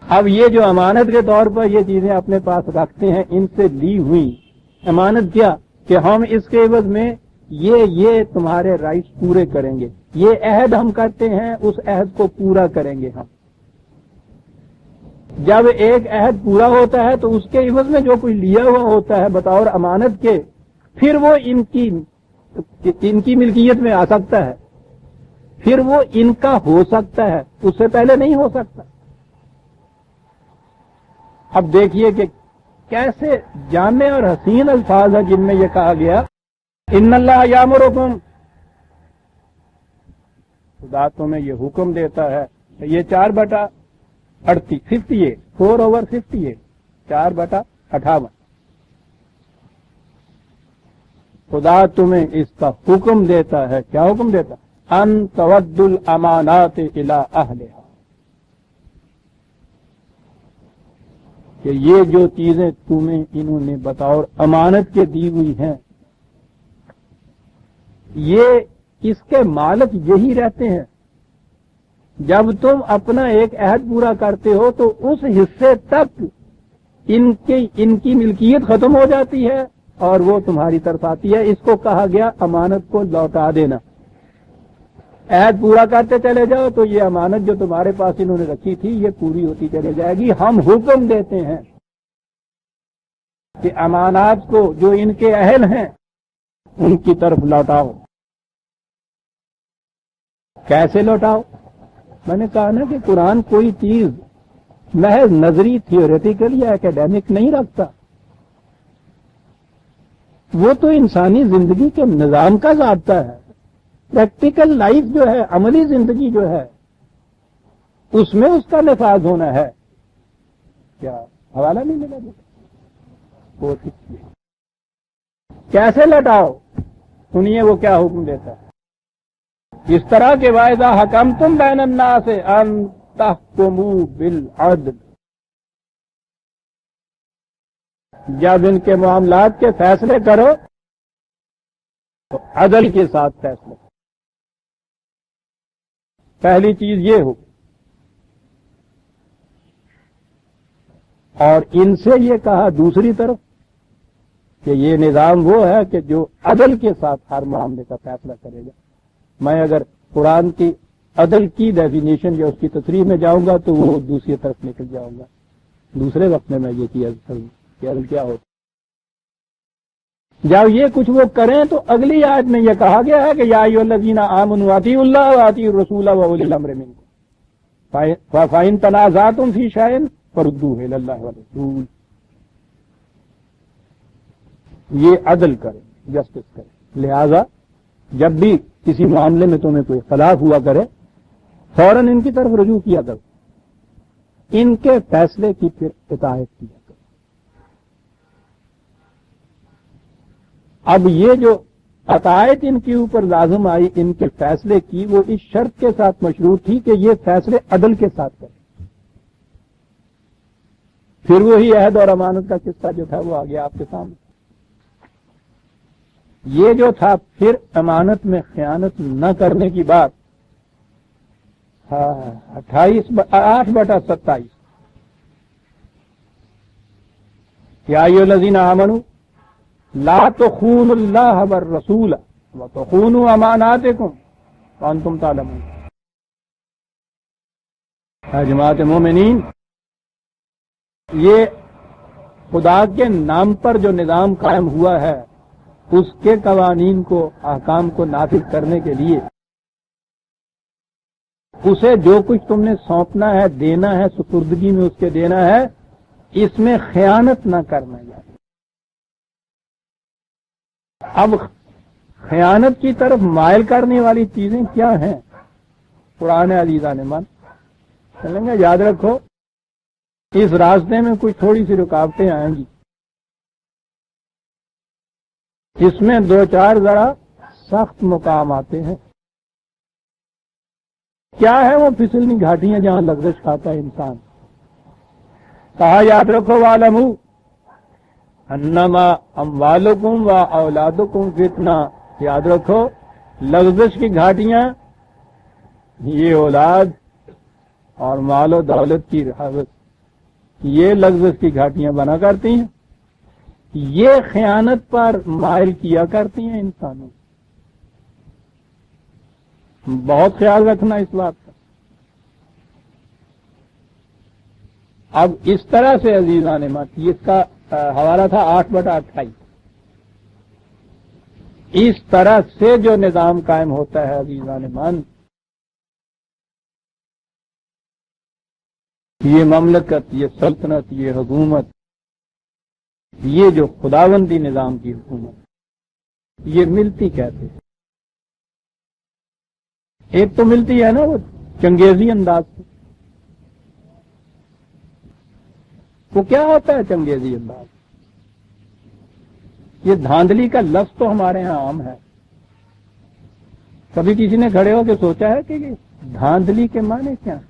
اب یہ جو امانت کے طور پر یہ چیزیں اپنے پاس رکھتے ہیں، ان سے لی ہوئی امانت کیا کہ ہم اس کے عوض میں یہ تمہارے رائٹس پورے کریں گے، یہ عہد ہم کرتے ہیں، اس عہد کو پورا کریں گے ہم۔ جب ایک عہد پورا ہوتا ہے تو اس کے عوض میں جو کچھ لیا ہوا ہوتا ہے بطور امانت کے، پھر وہ ان کی ملکیت میں آ سکتا ہے، پھر وہ ان کا ہو سکتا ہے، اس سے پہلے نہیں ہو سکتا۔ اب دیکھیے کہ کیسے جامع اور حسین الفاظ ہیں جن میں یہ کہا گیا ان اللہ یامرکم، خدا تمہیں یہ حکم دیتا ہے۔ یہ 4/58 4/58 4/58 خدا تمہیں اس کا حکم دیتا ہے۔ کیا حکم دیتا ہے؟ ان تودوا الامانات الی اہلہا، کہ یہ جو چیزیں تمہیں انہوں نے بطور امانت کے دی ہوئی ہیں، یہ اس کے مالک یہی رہتے ہیں۔ جب تم اپنا ایک عہد پورا کرتے ہو تو اس حصے تک ان کی ملکیت ختم ہو جاتی ہے اور وہ تمہاری طرف آتی ہے۔ اس کو کہا گیا امانت کو لوٹا دینا۔ عہد پورا کرتے چلے جاؤ تو یہ امانت جو تمہارے پاس انہوں نے رکھی تھی یہ پوری ہوتی چلے جائے گی۔ ہم حکم دیتے ہیں کہ امانات کو جو ان کے اہل ہیں ان کی طرف لوٹاؤ۔ کیسے لوٹاؤ؟ میں نے کہا نا کہ قرآن کوئی چیز محض نظری تھیوریٹیکل یا اکیڈیمک نہیں رکھتا، وہ تو انسانی زندگی کے نظام کا ضابطہ ہے۔ پریکٹیکل لائف جو ہے، عملی زندگی جو ہے، اس میں اس کا نفاذ ہونا ہے۔ کیا حوالہ نہیں ملا وہ کیسے لوٹاؤ؟ سنیے وہ کیا حکم دیتا ہے۔ اس طرح کے وَإِذَا حَكَمْتُمْ بَيْنَ النَّاسِ أَن تَحْكُمُوا بِالْعَدْلِ، جب ان کے معاملات کے فیصلے کرو تو عدل کے ساتھ فیصلے کرو۔ پہلی چیز یہ ہو، اور ان سے یہ کہا دوسری طرف کہ یہ نظام وہ ہے کہ جو عدل کے ساتھ ہر معاملے کا فیصلہ کرے گا۔ میں اگر قرآن کی عدل کی ڈیفینیشن یا اس کی تصریح میں جاؤں گا تو وہ دوسری طرف نکل جاؤں گا۔ دوسرے وقت میں یہ چیز کہ عدل کیا ہوتا۔ جب یہ کچھ وہ کریں تو اگلی آیت میں یہ کہا گیا ہے کہ یا ایھا الذین آمنوا اطیعوا اللہ واطیعوا الرسول واولی الامر منکم فإن تنازعتم فی شیء فردوہ الی اللہ والرسول۔ یہ عدل کرے، جسٹس کرے، لہذا جب بھی کسی معاملے میں تمہیں کوئی اختلاف ہوا کرے فوراً ان کی طرف رجوع کیا کرو، ان کے فیصلے کی پھر اطاعت کیا کرو۔ اب یہ جو اطاعت ان کے اوپر لازم آئی ان کے فیصلے کی، وہ اس شرط کے ساتھ مشروط تھی کہ یہ فیصلے عدل کے ساتھ کریں۔ پھر وہی عہد اور امانت کا قصہ جو تھا وہ آ گیا آپ کے سامنے۔ یہ جو تھا پھر امانت میں خیانت نہ کرنے کی بات 8/27 یا ایھا الذین آمنوا لا تخونوا اللہ والرسول وتخونوا اماناتکم وانتم تعلمون۔ اے جماعت مومنین، یہ خدا کے نام پر جو نظام قائم ہوا ہے اس کے قوانین کو، احکام کو نافذ کرنے کے لیے اسے جو کچھ تم نے سونپنا ہے، دینا ہے، سپردگی میں اس کے دینا ہے، اس میں خیانت نہ کرنا۔ اب خیانت کی طرف مائل کرنے والی چیزیں کیا ہیں؟ قرآن عزیزان من چلیں گے، یاد رکھو اس راستے میں کچھ تھوڑی سی رکاوٹیں آئیں گی، اس میں دو چار ذرا سخت مقام آتے ہیں۔ کیا ہے وہ پھسلنی گھاٹیاں جہاں لغزش کھاتا ہے انسان؟ کہا یاد رکھو وَاعْلَمُوا انما اموالکم و اولادکم فتنہ، یاد رکھو لغزش کی گھاٹیاں یہ اولاد اور مال و دولت کی رہاوت، یہ لغزش کی گھاٹیاں بنا کرتی ہیں، یہ خیانت پر مائل کیا کرتی ہیں انسانوں۔ بہت خیال رکھنا اس بات کا۔ اب اس طرح سے عزیزان مت، اس کا حوالہ تھا 8/28، اس طرح سے جو نظام قائم ہوتا ہے عزیزان من، یہ مملکت، یہ سلطنت، یہ حکومت، یہ جو خداوندی نظام کی حکومت، یہ ملتی کیسے ہے؟ ایک تو ملتی ہے نا وہ چنگیزی انداز سے۔ وہ کیا ہوتا ہے چنگیزی انداز؟ یہ دھاندلی کا لفظ تو ہمارے ہاں عام ہے، کبھی کسی نے کھڑے ہو کے سوچا ہے کہ یہ دھاندلی کے معنی کیا ہیں؟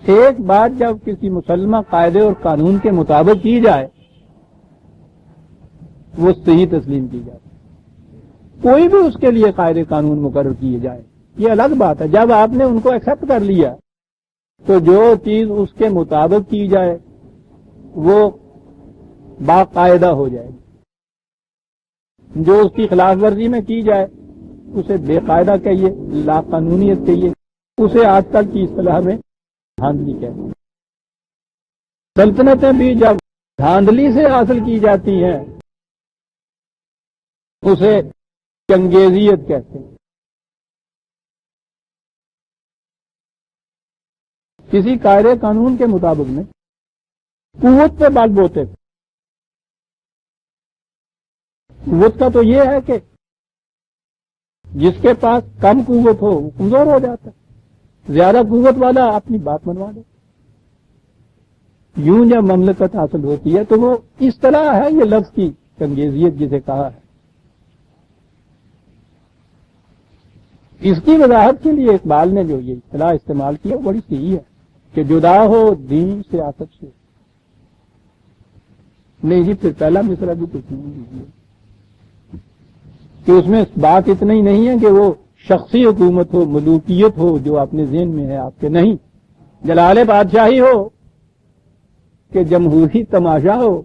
ایک بات جب کسی مسلمہ قاعدے اور قانون کے مطابق کی جائے وہ صحیح تسلیم کی جائے، کوئی بھی اس کے لیے قاعدے قانون مقرر کیے جائے یہ الگ بات ہے۔ جب آپ نے ان کو ایکسپٹ کر لیا تو جو چیز اس کے مطابق کی جائے وہ باقاعدہ ہو جائے گی، جو اس کی خلاف ورزی میں کی جائے اسے بے قاعدہ کہیے، لا قانونیت کہیے، اسے آج کل کی اصطلاح میں دھاندلی کہتے ہیں۔ سلطنتیں بھی جب دھاندلی سے حاصل کی جاتی ہیں اسے چنگیزیت کہتے ہیں۔ کسی قاعدے قانون کے مطابق میں قوت پہ بل بوتے، قوت کا تو یہ ہے کہ جس کے پاس کم قوت ہو وہ کمزور ہو جاتا ہے، زیادہ قوت والا اپنی بات منوا دے۔ یوں جب مملکت حاصل ہوتی ہے تو وہ اصطلاح ہے یہ لفظ کی چنگیزیت جسے کہا ہے۔ اس کی وضاحت کے لیے اقبال نے جو یہ اصطلاح استعمال کیا وہ بڑی صحیح ہے کہ جدا ہو دین سیاست سے۔ نہیں جی پھر پہلا مصرع بھی کچھ نہیں دیجیے کہ اس میں بات اتنا ہی نہیں ہے کہ وہ شخصی حکومت ہو، ملوکیت ہو جو اپنے ذہن میں ہے آپ کے، نہیں، جلال بادشاہی ہو کہ جمہوری تماشا ہو،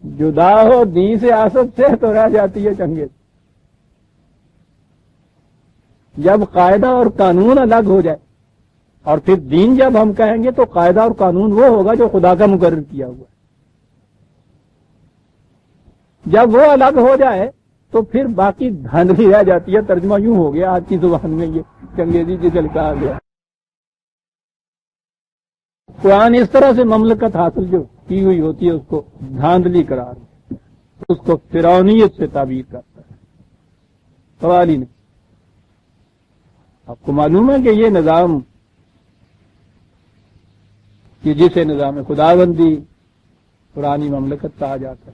جدا ہو دین سیاست سے تو رہ جاتی ہے چنگیز۔ جب قاعدہ اور قانون الگ ہو جائے، اور پھر دین جب ہم کہیں گے تو قاعدہ اور قانون وہ ہوگا جو خدا کا مقرر کیا ہوا ہے۔ جب وہ الگ ہو جائے تو پھر باقی دھاندلی رہ جاتی ہے۔ ترجمہ یوں ہو گیا آج کی زبان میں یہ چنگیزی جسے کہا گیا۔ قرآن اس طرح سے مملکت حاصل جو کی ہوئی ہوتی ہے اس کو دھاندلی قرار دے، اس کو فرعونیت سے تعبیر کرتا ہے۔ سوال ہی نہیں۔ آپ کو معلوم ہے کہ یہ نظام کہ جسے نظام خداوندی پرانی مملکت کہا جاتا ہے،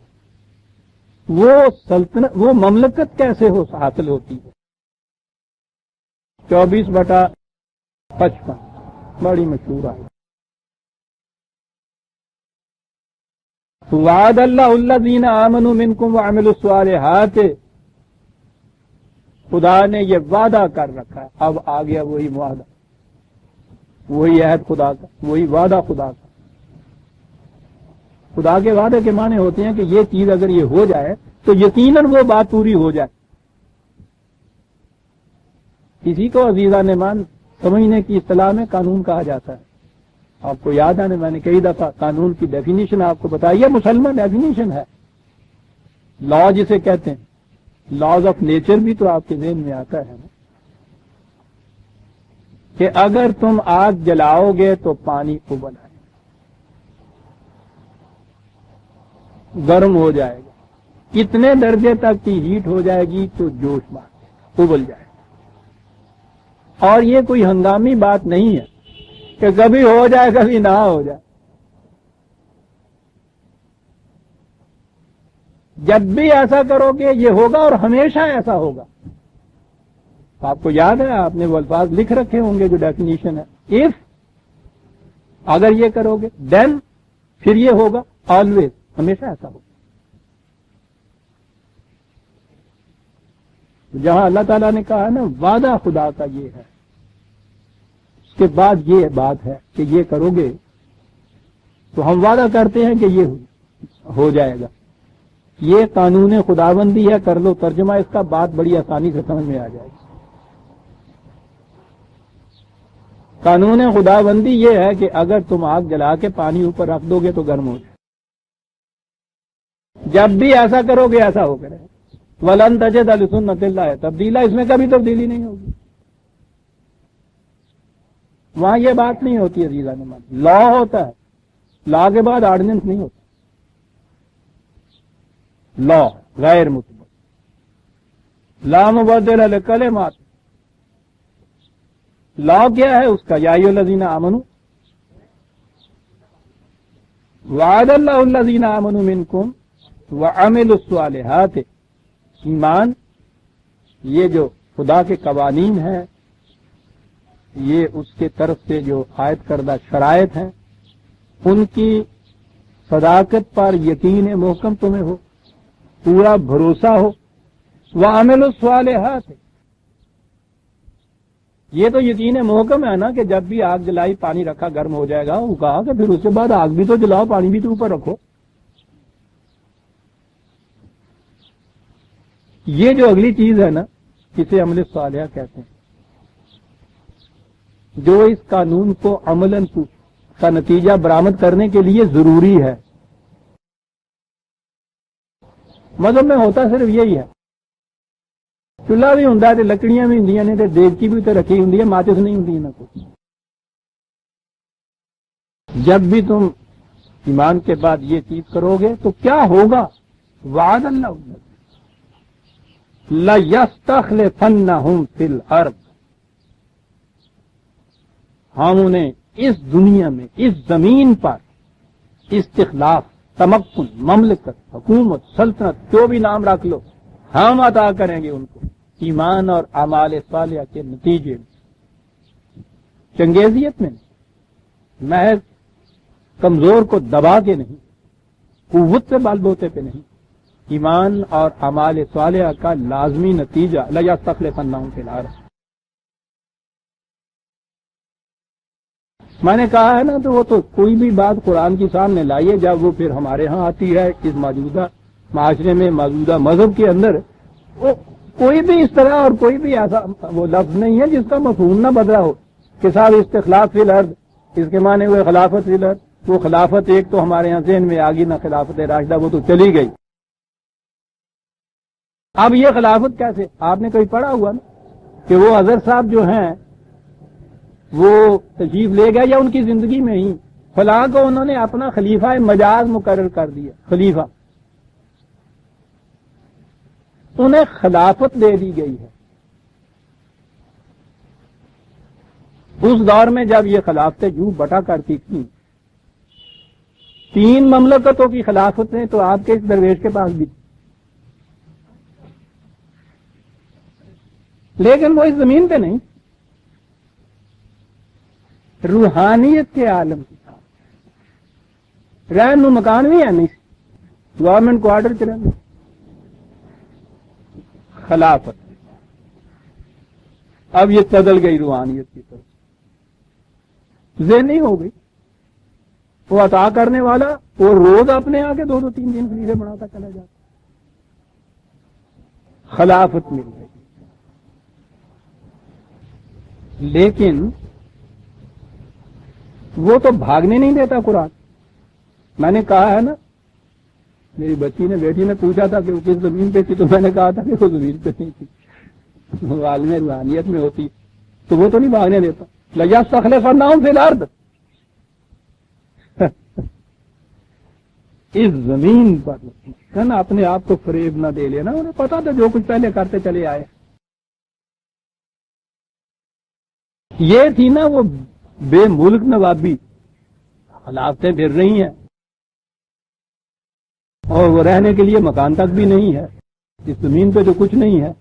وہ سلطنت، وہ مملکت کیسے حاصل ہوتی ہے؟ 24/55 بڑی مشہور ہے۔ وعد اللہ الذین آمنوا منکم وعملوا الصالحات، خدا نے یہ وعدہ کر رکھا ہے۔ اب آ گیا وہی معاہدہ، وہی عہد خدا کا، وہی وعدہ خدا کا۔ خدا کے وعدے کے معنی ہوتے ہیں کہ یہ چیز اگر یہ ہو جائے تو یقیناً وہ بات پوری ہو جائے۔ کسی کو عزیزان مان سمجھنے کی اصطلاح میں قانون کہا جاتا ہے۔ آپ کو یاد ہے نا، میں نے کئی دفعہ قانون کی ڈیفینیشن آپ کو بتائی ہے، مسلمان ڈیفینیشن ہے۔ لا جسے کہتے ہیں، لاز آف نیچر بھی تو آپ کے ذہن میں آتا ہے نا، کہ اگر تم آگ جلاؤ گے تو پانی ابل آئے، گرم ہو جائے گا، کتنے درجے تک کی ہیٹ ہو جائے گی تو جوش مار ابل جائے. اور یہ کوئی ہنگامی بات نہیں ہے کہ کبھی ہو جائے کبھی نہ ہو جائے. جب بھی ایسا کرو گے یہ ہوگا اور ہمیشہ ایسا ہوگا. آپ کو یاد ہے آپ نے وہ الفاظ لکھ رکھے ہوں گے جو ڈیفینیشن ہے. اف اگر یہ کرو گے دین پھر یہ ہوگا آلویز ہمیشہ ایسا ہوگا. جہاں اللہ تعالیٰ نے کہا ہے نا وعدہ خدا کا یہ ہے اس کے بعد یہ بات ہے کہ یہ کرو گے تو ہم وعدہ کرتے ہیں کہ یہ ہو جائے گا. یہ قانون خداوندی ہے. کر لو ترجمہ اس کا بات بڑی آسانی سے سمجھ میں آ جائے گی. قانون خداوندی یہ ہے کہ اگر تم آگ جلا کے پانی اوپر رکھ دو گے تو گرم ہو جائے. جب بھی ایسا کرو گے ایسا ہو کر ولن تجد لسنت اللہ تبدیلا. اس میں کبھی تبدیلی نہیں ہوگی. وہاں یہ بات نہیں ہوتی عزیزان مان. لا ہوتا ہے, لا کے بعد آرڈیننس نہیں ہوتا. لا غیر مطبق, لا مبدل لکلمات. لا کیا ہے اس کا یا ایھا الذین آمنوا وعد اللہ الذین آمنوا منکم وعملوا الصالحات. ایمان یہ جو خدا کے قوانین ہیں یہ اس کے طرف سے جو عائد کردہ شرائط ہیں ان کی صداقت پر یقین محکم تمہیں ہو, پورا بھروسہ ہو. وعملوا الصالحات یہ تو یقین محکم ہے نا کہ جب بھی آگ جلائی پانی رکھا گرم ہو جائے گا. وہ کہا کہ پھر اس کے بعد آگ بھی تو جلاؤ پانی بھی تو اوپر رکھو. یہ جو اگلی چیز ہے نا اسے عمل صالحہ کہتے ہیں, جو اس قانون کو عملاً کا نتیجہ برآمد کرنے کے لیے ضروری ہے. مذہب میں ہوتا صرف یہی ہے. چولہا بھی ہوں تو لکڑیاں بھی ہوں نے, دیگچی بھی تو رکھی ہوں, ماچس نہیں ہوں نہ کچھ. جب بھی تم ایمان کے بعد یہ چیز کرو گے تو کیا ہوگا؟ وعد اللہ لَيَسْتَخْلِفَنَّهُمْ فِي الْأَرْضِ. ہم انہیں اس دنیا میں اس زمین پر استخلاف, تمکن, مملکت, حکومت, سلطنت جو بھی نام رکھ لو ہم عطا کریں گے ان کو ایمان اور اعمال صالحہ کے نتیجے میں. چنگیزیت میں نہیں, محض کمزور کو دبا کے نہیں, قوت سے بال بوتے پہ نہیں, ایمان اور اعمال صالحہ کا لازمی نتیجہ لَيَسْتَخْلِفَنَّهُمْ فِي الْأَرْضِ. میں نے کہا ہے نا تو وہ تو کوئی بھی بات قرآن کی سامنے لائیے جب وہ پھر ہمارے ہاں آتی ہے اس موجودہ معاشرے میں موجودہ مذہب کے اندر وہ کوئی بھی اس طرح اور کوئی بھی ایسا وہ لفظ نہیں ہے جس کا مفہوم نہ بدلا ہو کہ صاحب استخلاف فی الارض اس کے معنی ہوئے خلافت فی الارض. وہ خلافت ایک تو ہمارے یہاں ذہن میں آ گئی نا, خلافت راشدہ وہ تو چلی گئی. اب یہ خلافت کیسے؟ آپ نے کوئی پڑھا ہوا نا کہ وہ اظہر صاحب جو ہیں وہ تشریف لے گئے یا ان کی زندگی میں ہی فلاں کو انہوں نے اپنا خلیفہ مجاز مقرر کر دیا. خلیفہ انہیں خلافت دے دی گئی ہے. اس دور میں جب یہ خلافتیں یوں بٹا کرتی تھیں, 3 مملکتوں کی خلافتیں تو آپ کے اس درویش کے پاس بھی تھی, لیکن وہ اس زمین پہ نہیں, روحانیت کے عالم کی ساتھ رہن نو مکان بھی ہے نہیں, گورنمنٹ کوارٹر چلے گئے. خلافت اب یہ تدل گئی روحانیت کی طرف, ذہنی ہو گئی. وہ عطا کرنے والا وہ روز اپنے آ کے 2-3 دن خلیفے بناتا چلا جاتا. خلافت مل گئی. لیکن وہ تو بھاگنے نہیں دیتا قرآن. میں نے کہا ہے نا, میری بیٹی نے پوچھا تھا کہ وہ کس زمین پہ تھی, تو میں نے کہا تھا کہ وہ زمین پہ نہیں تھی, وہ عالم روحانیت میں ہوتی تو وہ تو نہیں بھاگنے دیتا. لَيَسْتَخْلِفَنَّهُمْ فِي الْأَرْضِ اس زمین پر ہے نا، اپنے آپ کو فریب نہ دے لینا، انہیں پتا تھا جو کچھ پہلے کرتے چلے آئے. یہ تھی نا وہ بے ملک نوابی، خلافتیں پھر رہی ہیں اور وہ رہنے کے لیے مکان تک بھی نہیں ہے، اس زمین پہ جو کچھ نہیں ہے.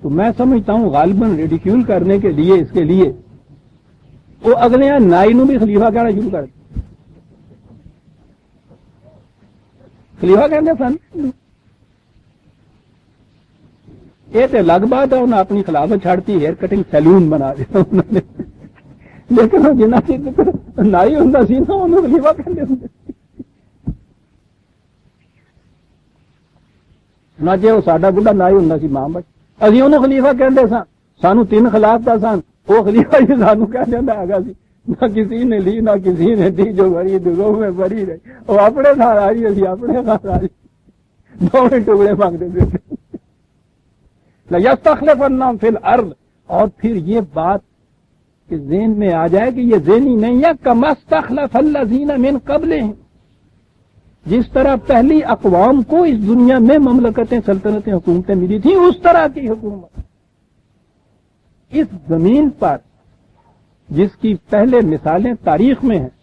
تو میں سمجھتا ہوں غالباً ریڈیکیول کرنے کے لیے، اس کے لیے وہ اگلے یہاں نائی نو بھی خلیفہ کہنا شروع کر دیا. خلیفہ کہتے سن یہ تو لگ بات ہے، انہیں اپنی خلافت چھاڑتی ہیئر کٹنگ سیلون بنا دیا انہوں نے، لیکن جنہیں نائی ہوں سی نا انہوں خلیفہ کہتے ہوں. نہ جی وہ ساڈا بڑھا نائی ہوں سی ماں بچ، ابھی انہوں خلیفہ کہتے سن، سانو 3 خلافت سن، وہ خلیفہ جی سانو کہہ دینا ہے گا سی، نہ کسی نے لی نہ کسی نے دی، جو بری دگوں میں بری رہی، وہ اپنے گھر آ رہی اسی اپنے گھر آ رہی، دونوں ٹکڑے مانگتے تھے. لَيَسْتَخْلِفَنَّهُمْ فِي الْأَرْضِ، اور پھر یہ بات کہ ذہن میں آ جائے کہ یہ ذہنی نہیں ہے، كَمَا اسْتَخْلَفَ الَّذِينَ مِنْ قَبْلِهِمْ، جس طرح پہلی اقوام کو اس دنیا میں مملکتیں، سلطنتیں، حکومتیں ملی تھیں، اس طرح کی حکومت اس زمین پر، جس کی پہلے مثالیں تاریخ میں ہیں.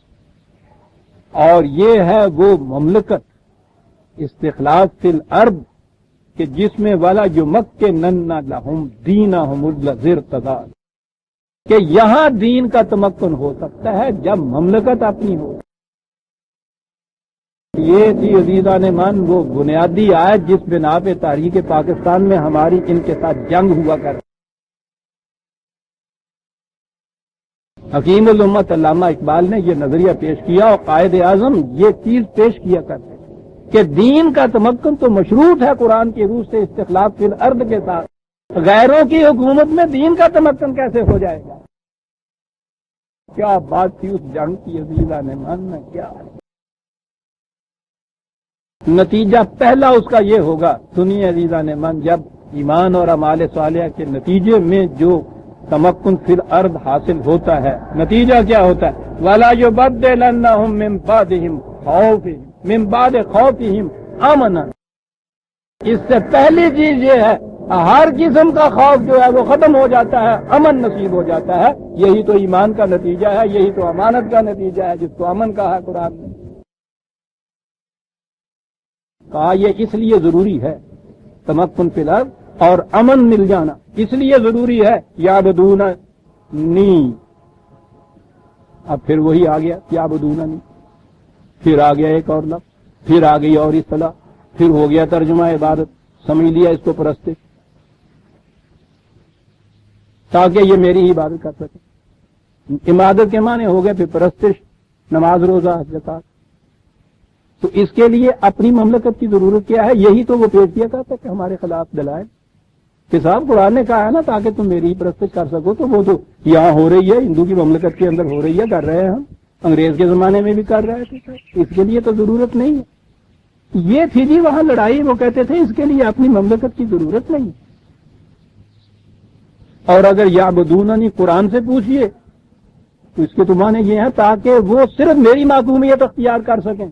اور یہ ہے وہ مملکت استخلاف فی الارض کہ جس میں والا یمکنن لہم دینہم الذی ارتضی، کہ یہاں دین کا تمکن ہو سکتا ہے جب مملکت اپنی ہو. یہ تھی عزیزان من وہ بنیادی آیت جس بنا پہ تاریخ پاکستان میں ہماری ان کے ساتھ جنگ ہوا کر. حکیم الامت علامہ اقبال نے یہ نظریہ پیش کیا اور قائد اعظم یہ چیز پیش کیا کرتے کہ دین کا تمکن تو مشروط ہے قرآن کی روح سے استخلاف فی الارض کے ساتھ، غیروں کی حکومت میں دین کا تمکن کیسے ہو جائے گا. کیا بات تھی اس جنگ کی عزیزان من، کیا نتیجہ پہلا اس کا یہ ہوگا. سنیے عزیزان من، جب ایمان اور اعمال صالحہ کے نتیجے میں جو تمکن فی الارض حاصل ہوتا ہے، نتیجہ کیا ہوتا ہے؟ وَلَا يُبَدِّلَنَّهُم مِّن بَعْدِهِمْ خَوْفِهِمْ مِّن بَعْدِ خَوْفِهِمْ أَمْنًا. اس سے پہلی چیز یہ ہے ہر قسم کا خوف جو ہے وہ ختم ہو جاتا ہے، امن نصیب ہو جاتا ہے. یہی تو ایمان کا نتیجہ ہے، یہی تو امانت کا نتیجہ ہے جس کو امن کہا قرآن نے. کہا یہ اس لیے ضروری ہے تمکن فی الارض اور امن مل جانا، اس لیے ضروری ہے یعبدوننی. اب پھر وہی آ گیا یعبدوننی، پھر آ گیا ایک اور لفظ، پھر آ گئی اور اصطلاح، پھر ہو گیا ترجمہ عبادت. سمجھ لیا اس کو پرستش، تاکہ یہ میری ہی عبادت کر سکے. عبادت کے معنی ہو گئے پھر پرستش، نماز، روزہ، زکات. تو اس کے لیے اپنی مملکت کی ضرورت کیا ہے؟ یہی تو وہ پیش کیا کرتا کہ ہمارے خلاف دلائل کہ صاحب قرآن نے کہا ہے نا تاکہ تم میری ہی پرستش کر سکو. تو وہ تو یہاں ہو رہی ہے، ہندو کی مملکت کے اندر ہو رہی ہے، کر رہے ہیں ہم، انگریز کے زمانے میں بھی کر رہے تھے، اس کے لیے تو ضرورت نہیں ہے. یہ تھی جی وہاں لڑائی، وہ کہتے تھے اس کے لیے اپنی مملکت کی ضرورت نہیں. اور اگر یعبدوننی قرآن سے پوچھئے تو اس کے تو معنی یہ ہے تاکہ وہ صرف میری معصومیت اختیار کر سکیں،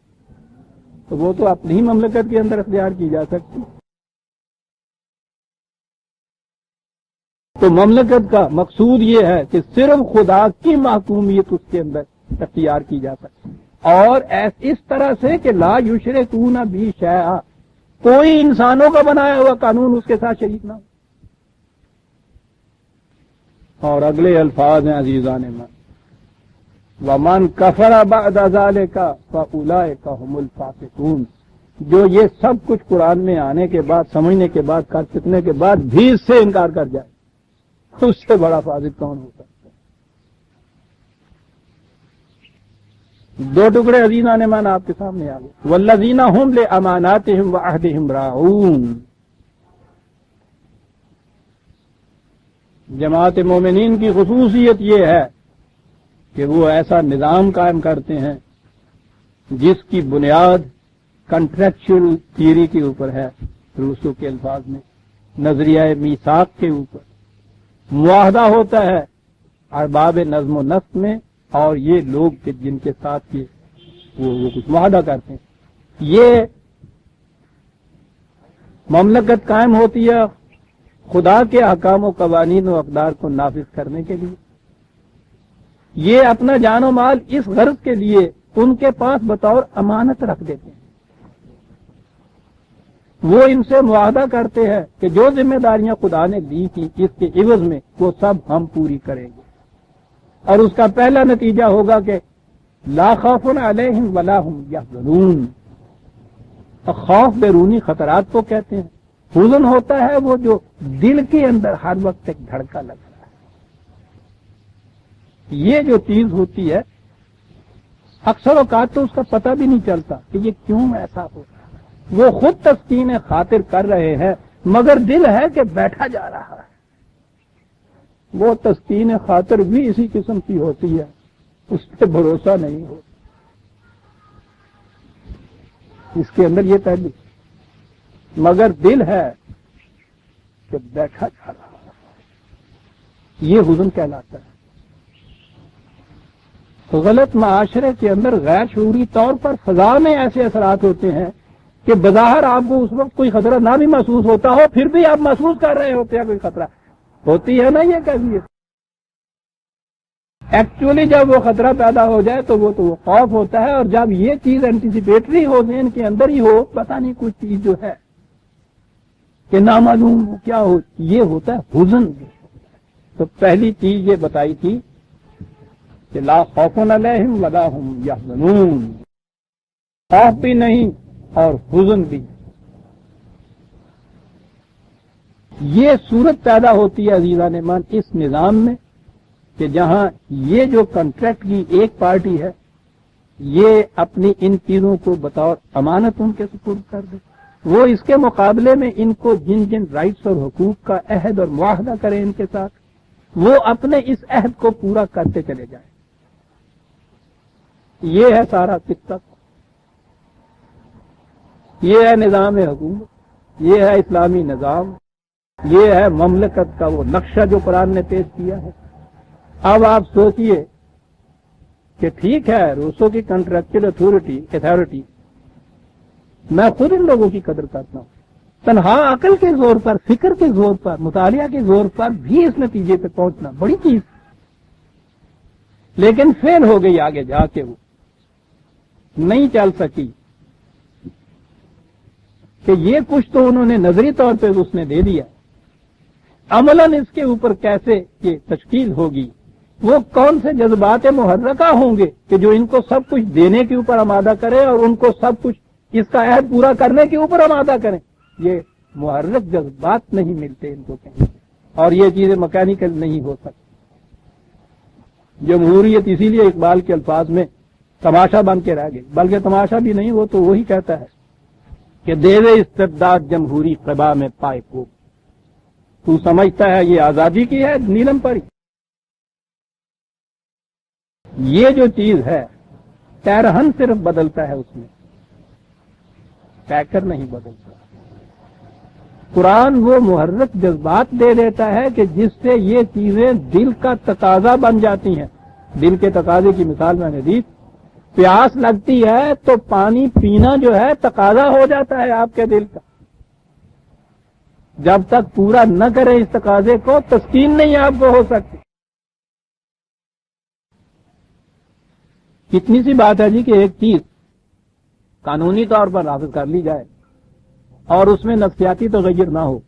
تو وہ تو اپنی ہی مملکت کے اندر اختیار کی جا سکتی. تو مملکت کا مقصود یہ ہے کہ صرف خدا کی محکومیت اس کے اندر اختیار کی جا سکتی، اور اس طرح سے کہ لا یشرکون بی شیئا، کوئی انسانوں کا بنایا ہوا قانون اس کے ساتھ شریک نہ ہو. اور اگلے الفاظ ہیں عزیزان من، وَمَنْ كَفَرَ بَعْدَ ذَلِكَ فَأُولَئِكَ هُمُ الْفَاسِقُونَ. جو یہ سب کچھ قرآن میں آنے کے بعد، سمجھنے کے بعد، کر سکنے کے بعد بھی اس سے انکار کر جائے، اس سے بڑا فاسق کون ہو سکتا ہے؟ دو ٹکڑے عزیزان من آپ کے سامنے آ گئے. وَالَّذِينَ هُمْ لِأَمَانَاتِهِمْ وَعَهْدِهِمْ رَاعُونَ. جماعت مومنین کی خصوصیت یہ ہے کہ وہ ایسا نظام قائم کرتے ہیں جس کی بنیاد کنٹریکچل تھیوری کے اوپر ہے، روسو کے الفاظ میں نظریہ میثاق کے اوپر معاہدہ ہوتا ہے ارباب نظم و نسق میں، اور یہ لوگ جن کے ساتھ وہ کچھ معاہدہ کرتے ہیں یہ مملکت قائم ہوتی ہے خدا کے احکام و قوانین و اقدار کو نافذ کرنے کے لیے. یہ اپنا جان و مال اس غرض کے لیے ان کے پاس بطور امانت رکھ دیتے ہیں. وہ ان سے معاہدہ کرتے ہیں کہ جو ذمہ داریاں خدا نے دی تھی اس کے عوض میں وہ سب ہم پوری کریں گے، اور اس کا پہلا نتیجہ ہوگا کہ لا خوف علیہم ولا ہم یحزنون. خوف بیرونی خطرات کو کہتے ہیں. حزن ہوتا ہے وہ جو دل کے اندر ہر وقت ایک دھڑکا لگتا ہے. یہ جو چیز ہوتی ہے اکثر اوقات تو اس کا پتہ بھی نہیں چلتا کہ یہ کیوں ایسا ہوتا ہے. وہ خود تسکین خاطر کر رہے ہیں مگر دل ہے کہ بیٹھا جا رہا ہے. وہ تسکین خاطر بھی اسی قسم کی ہوتی ہے، اس پہ بھروسہ نہیں ہوتا. اس کے اندر یہ پہلو مگر دل ہے کہ بیٹھا جا رہا ہے. یہ حزن کہلاتا ہے. غلط معاشرے کے اندر غیر شعوری طور پر فضا میں ایسے اثرات ہوتے ہیں کہ بظاہر آپ کو اس وقت کوئی خطرہ نہ بھی محسوس ہوتا ہو پھر بھی آپ محسوس کر رہے ہوتے ہیں کوئی خطرہ. ہوتی ہے نا یہ کیفیت. ایکچولی جب وہ خطرہ پیدا ہو جائے تو وہ خوف ہوتا ہے، اور جب یہ چیز اینٹیسپیٹری ہو ذہن کے اندر ہی ہو پتہ نہیں کچھ چیز جو ہے کہ نامعلوم کیا ہو، یہ ہوتا ہے حزن. تو پہلی چیز یہ بتائی تھی کہ لا خوف علیہم ولا ہم یحزنون. خوف بھی نہیں اور حزن بھی. یہ صورت پیدا ہوتی ہے عزیزان مان اس نظام میں کہ جہاں یہ جو کنٹریکٹ کی ایک پارٹی ہے یہ اپنی ان چیزوں کو بطور امانت ان کے سپرد کر دے، وہ اس کے مقابلے میں ان کو جن جن رائٹس اور حقوق کا عہد اور معاہدہ کرے ان کے ساتھ وہ اپنے اس عہد کو پورا کرتے چلے جائیں. یہ ہے سارا قصہ. یہ ہے نظام حکومت، یہ ہے اسلامی نظام، یہ ہے مملکت کا وہ نقشہ جو قرآن نے پیش کیا ہے. اب آپ سوچئے کہ ٹھیک ہے روسو کی کنٹریکچل اتھارٹی میں خود ان لوگوں کی قدر کرتا ہوں. تنہا عقل کے زور پر، فکر کے زور پر، مطالعہ کے زور پر بھی اس نتیجے پہ پہنچنا بڑی چیز، لیکن فیل ہو گئی آگے جا کے، وہ نہیں چل سکی کہ یہ کچھ تو انہوں نے نظری طور پہ اس نے دے دیا، عملاً اس کے اوپر کیسے یہ تشکیل ہوگی، وہ کون سے جذبات محرکہ ہوں گے کہ جو ان کو سب کچھ دینے کے اوپر آمادہ کرے اور ان کو سب کچھ اس کا عہد پورا کرنے کے اوپر آمادہ کریں. یہ محرک جذبات نہیں ملتے ان کو کہیں، اور یہ چیزیں مکینیکل نہیں ہو سکتی. جمہوریت اسی لیے اقبال کے الفاظ میں تماشا بن کے رہ گئی، بلکہ تماشا بھی نہیں، وہ تو وہی کہتا ہے کہ دیوے استبداد جمہوری قبا میں پائے کو. تو سمجھتا ہے یہ آزادی کی ہے نیلم پری. یہ جو چیز ہے پیرہن صرف بدلتا ہے، اس میں پیکر نہیں بدلتا. قرآن وہ محرک جذبات دے دیتا ہے کہ جس سے یہ چیزیں دل کا تقاضا بن جاتی ہیں. دل کے تقاضے کی مثال میں نے دی. پیاس لگتی ہے تو پانی پینا جو ہے تقاضا ہو جاتا ہے آپ کے دل کا. جب تک پورا نہ کرے اس تقاضے کو تسکین نہیں آپ کو ہو سکتی. کتنی سی بات ہے جی کہ ایک چیز قانونی طور پر نافذ کر لی جائے اور اس میں نفسیاتی تغیر نہ ہو.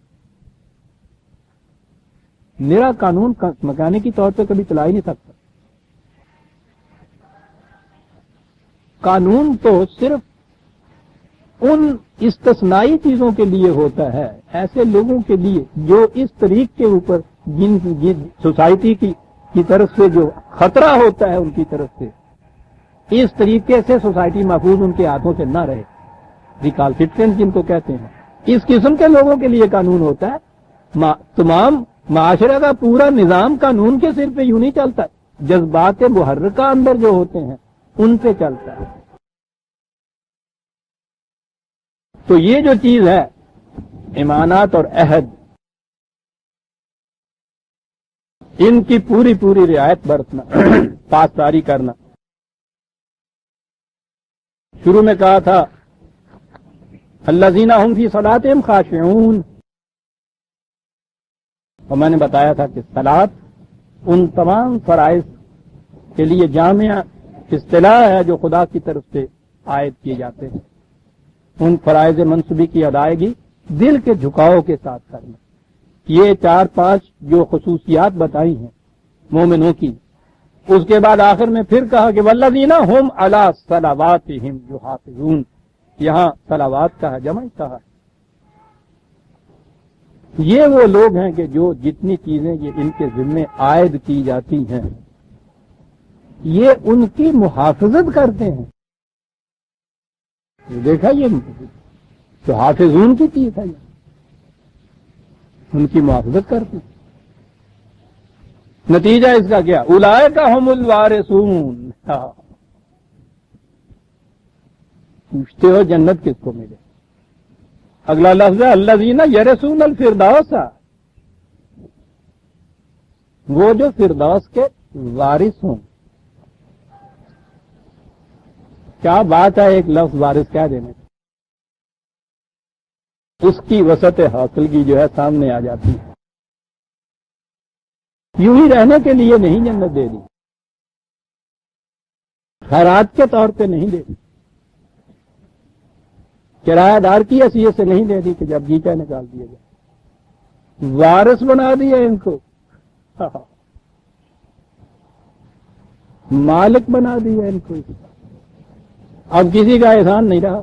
میرا قانون مکانیکی طور پہ کبھی چلا ہی نہیں سکتا. قانون تو صرف ان استثنائی چیزوں کے لیے ہوتا ہے، ایسے لوگوں کے لیے جو اس طریق کے اوپر جن سوسائٹی کی طرف سے جو خطرہ ہوتا ہے ان کی طرف سے اس طریقے سے سوسائٹی محفوظ ان کے ہاتھوں سے نہ رہے. ریکالسٹرنٹ جن کو کہتے ہیں، اس قسم کے لوگوں کے لیے قانون ہوتا ہے. تمام معاشرے کا پورا نظام قانون کے سر پہ یوں نہیں چلتا، جذبات محرکہ اندر جو ہوتے ہیں ان پہ چلتا ہے. تو یہ جو چیز ہے ایمانات اور عہد، ان کی پوری پوری رعایت برتنا، پاسداری کرنا. شروع میں کہا تھا الذین هم فی صلاتہم خاشعون. اور میں نے بتایا تھا کہ صلاۃ ان تمام فرائض کے لیے جامع اصطلاح ہے جو خدا کی طرف سے عائد کیے جاتے ہیں. ان فرائض منصوبی کی ادائیگی دل کے جھکاؤ کے ساتھ کرنا. یہ 4-5 جو خصوصیات بتائی ہیں مومنوں کی. اس کے بعد آخر میں پھر کہا کہ والذین هم علی صلواتہم یحافظون. یہاں صلوات کا ہے، جمع کہا ہے. یہ وہ لوگ ہیں کہ جو جتنی چیزیں یہ ان کے ذمے عائد کی جاتی ہیں یہ ان کی محافظت کرتے ہیں. دیکھا یہ تو حافظون کی چیز ہے، ان کی محافظت کرتے ہیں. نتیجہ اس کا کیا؟ اولئک هم الوارثون. پوچھتے ہو جنت کس کو ملے؟ اگلا لفظ ہے الذین یرثون الفردوس. وہ جو فردوس کے وارث ہوں. کیا بات ہے ایک لفظ وارث کہہ دینے، اس کی وسعت حاصل کی جو ہے سامنے آ جاتی ہے. یوں ہی رہنے کے لیے نہیں جنت دے دی، خیرات کے طور پہ نہیں دے دی، کرایہ دار کی حیثیت سے نہیں دے دی کہ جب جی چاہے نکال دیا جائے. وارث بنا دیا ان کو، مالک بنا دیا ان کو. اب کسی کا احسان نہیں رہا.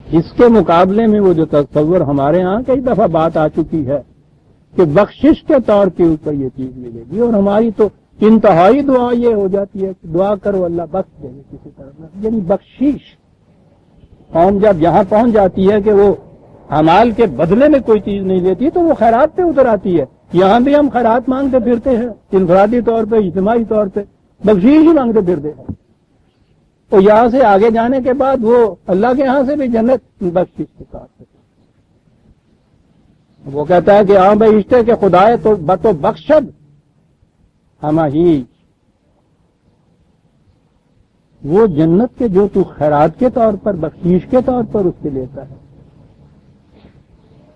اس کے مقابلے میں وہ جو تصور ہمارے ہاں کئی دفعہ بات آ چکی ہے کہ بخشش کے طور کے اوپر یہ چیز ملے گی، اور ہماری تو انتہائی دعا یہ ہو جاتی ہے کہ دعا کرو اللہ بخش دے گی کسی طرح. یعنی بخشش قوم جب یہاں پہنچ جاتی ہے کہ وہ اعمال کے بدلے میں کوئی چیز نہیں لیتی تو وہ خیرات پہ اتر آتی ہے. یہاں بھی ہم خیرات مانگتے پھرتے ہیں، انفرادی طور پہ اجتماعی طور پہ بخشش ہی مانگتے پھرتے ہیں. اور یہاں سے آگے جانے کے بعد وہ اللہ کے یہاں سے بھی جنت بخشش کے ساتھ. وہ کہتا ہے کہ ہاں بھائی اشتے کے خدائے تو بتو بخشد ہم ہی. وہ جنت کے جو تو خیرات کے طور پر بخشش کے طور پر اس کے لیتا ہے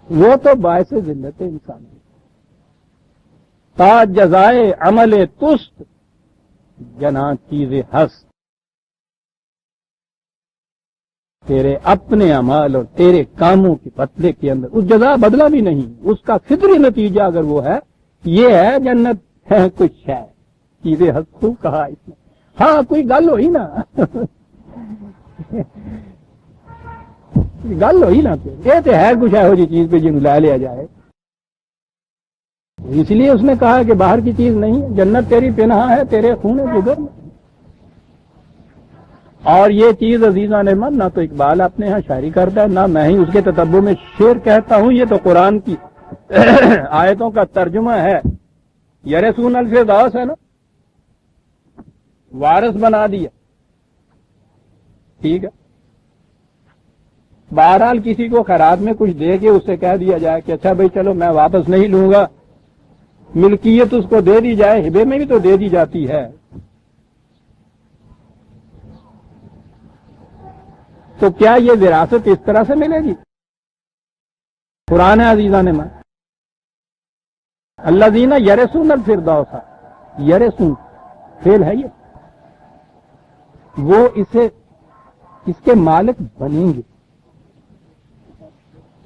وہ تو باعث ذلت انسان ہے. تا جزائے عمل تست جنا چیز ہست. تیرے اپنے اعمال اور تیرے کاموں کے بدلے کے اندر اس جزا بدلہ بھی نہیں. اس کا فطری نتیجہ اگر وہ ہے یہ ہے جنت ہے کچھ ہے چیزیں ہست. خوب کہا اس نے. ہاں کوئی گل ہوئی نا گل ہوئی نا یہ تو ہے کچھ ہے جی چیز پہ جن لے لیا جائے. اس لیے اس نے کہا کہ باہر کی چیز نہیں ہے، جنت تیری پناہ ہے تیرے خون جگر میں. اور یہ چیز عزیزان احمد نہ تو اقبال اپنے ہاں شاعری کرتا ہے نہ میں ہی اس کے تتبع میں شعر کہتا ہوں. یہ تو قرآن کی آیتوں کا ترجمہ ہے. یرثون الفردوس ہے نا، وارث بنا دیا. ٹھیک ہے، بہرحال کسی کو خیرات میں کچھ دے کے اس سے کہہ دیا جائے کہ اچھا بھائی چلو میں واپس نہیں لوں گا، ملکیت اس کو دے دی جائے. ہبے میں بھی تو دے دی جاتی ہے. تو کیا یہ وراثت اس طرح سے ملے گی؟ قرآن عزیزان نے الذین یرثون الفردوس. یرثون فعل ہے یہ، وہ اسے اس کے مالک بنیں گے.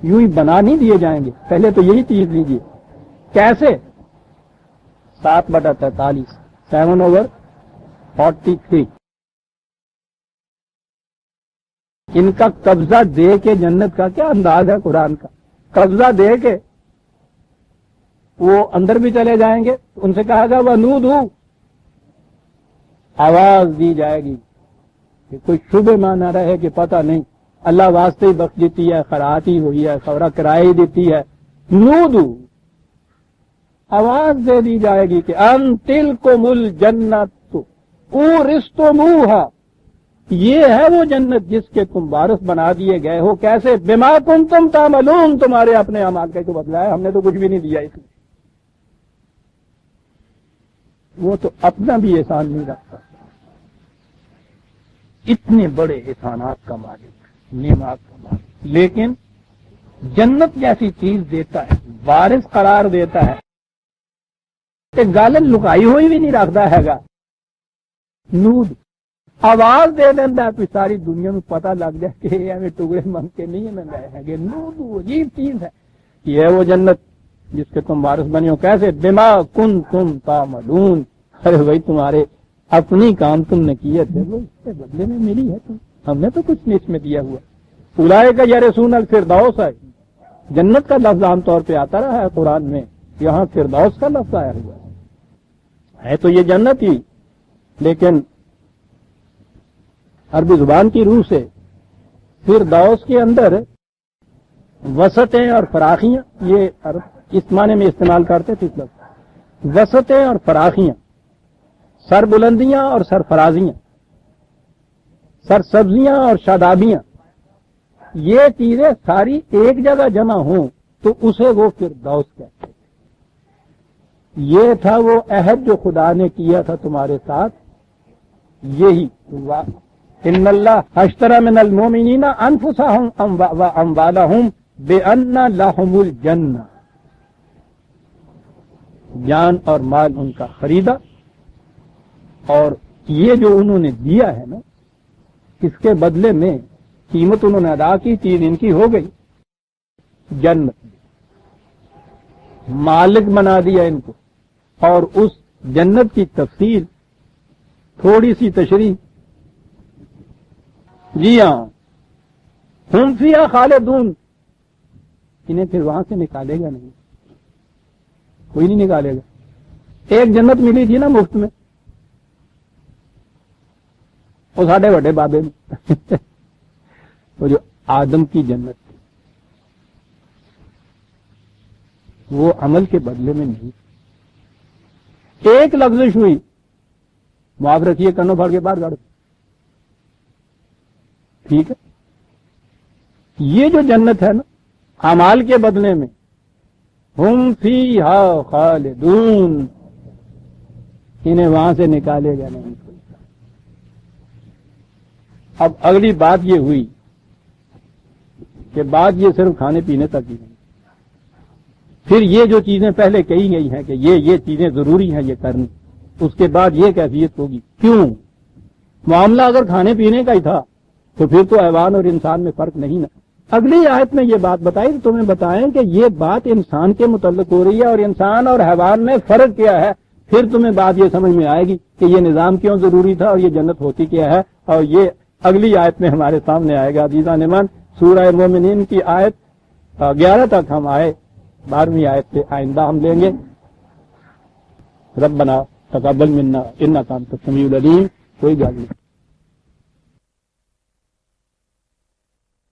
یوں ہی بنا نہیں دیے جائیں گے، پہلے تو یہی چیز لیجیے. کیسے؟ 7/43 7/43. ان کا قبضہ دے کے جنت کا کیا انداز ہے قرآن کا. قبضہ دے کے وہ اندر بھی چلے جائیں گے. ان سے کہا گا وَنُودُوا، آواز دی جائے گی کہ کوئی شبہ ماں نہ رہے کہ پتہ نہیں اللہ واسطے ہی بخش دیتی ہے، خیرات ہی ہوئی ہے، خورہ کرائے ہی دیتی ہے. نودو، آواز دے دی جائے گی کہ ان تلکم الجنت اورثتموها، یہ ہے وہ جنت جس کے تم وارث بنا دیے گئے ہو. کیسے؟ بما کنتم تعملون، تمہارے اپنے اعمال کا تو بدلہ ہے، ہم نے تو کچھ بھی نہیں دیا اس میں. وہ تو اپنا بھی احسان نہیں رکھتا. اتنے بڑے احسانات کا مالک، نعمات کا مالک، لیکن جنت جیسی چیز دیتا ہے، وارث قرار دیتا ہے کہ گالن لکائی ہوئی بھی نہیں رکھتا ہے گا، نود آواز دے دینا پھر ساری دنیا میں پتہ لگ جائے کہ یہ ہمیں ٹکڑے منگ کے نہیں میں گئے ہیں کہ نود عجیب چیز ہے۔ یہ ہے وہ جنت جس کے تم وارث بنے ہو۔ کیسے؟ بما کنتم تعملون، ارے بھائی تمہارے اپنی کام تم نے کیے تھے وہ اس کے بدلے میں ملی ہے، تم ہم نے تو کچھ نہیں اس میں دیا ہوا۔ اولئک یرثون الفردوس ہے، جنت کا لفظ عام طور پہ آتا رہا ہے قرآن میں، یہاں فردوس کا لفظ آیا ہوا ہے تو یہ جنت ہی، لیکن عربی زبان کی روح سے فردوس کے اندر وسطیں اور فراخیاں، یہ اس معنی میں استعمال کرتے تھے اس لفظ، وسطیں اور فراخیاں، سر بلندیاں اور سرفرازیاں، سر سبزیاں اور شادابیاں، یہ چیزیں ساری ایک جگہ جمع ہوں تو اسے وہ فردوس کہتے ہیں۔ یہ تھا وہ عہد جو خدا نے کیا تھا تمہارے ساتھ، یہی ان اللہ اشتری من المؤمنین انفسهم واموالهم بان لهم الجنہ، جان اور مال ان کا خریدا، اور یہ جو انہوں نے دیا ہے نا اس کے بدلے میں قیمت انہوں نے ادا کی، چیز ان کی ہو گئی جنت، مالک بنا دیا ان کو۔ اور اس جنت کی تفصیل تھوڑی سی تشریح، جی ہاں، ہم فیہا خالدون، انہیں پھر وہاں سے نکالے گا نہیں، کوئی نہیں نکالے گا۔ ایک جنت ملی تھی نا مفت میں، وہ ساڈے بڑے بابے میں وہ جو آدم کی جنت تھی، وہ عمل کے بدلے میں نہیں، ایک لفزش ہوئی، معاف رکھیے کنوں پھاڑ کے باہر گاڑ، ٹھیک ہے۔ یہ جو جنت ہے نا اعمال کے بدلے میں، ہم فیہا خالدون، انہیں وہاں سے نکالے گا نہیں۔ اب اگلی بات یہ ہوئی کہ بات یہ صرف کھانے پینے تک ہی نہیں، پھر یہ جو چیزیں پہلے کہی گئی ہیں کہ یہ چیزیں ضروری ہیں یہ کرنی، اس کے بعد یہ کیفیت ہوگی۔ کیوں؟ معاملہ اگر کھانے پینے کا ہی تھا تو پھر تو حیوان اور انسان میں فرق نہیں نا۔ اگلی آیت میں یہ بات بتائی تو تمہیں بتائیں کہ یہ بات انسان کے متعلق ہو رہی ہے اور انسان اور حیوان میں فرق کیا ہے، پھر تمہیں بات یہ سمجھ میں آئے گی کہ یہ نظام کیوں ضروری تھا اور یہ جنت ہوتی کیا ہے، اور یہ اگلی آیت میں ہمارے سامنے آئے گا۔ عزیزان ایمان، سورہ مومنین کی آیت 11 تک ہم آئے، 12ویں آیت سے آئندہ ہم لیں گے۔ ربنا تقبل منا انک انت السمیع العلیم، کوئی گل نہیں۔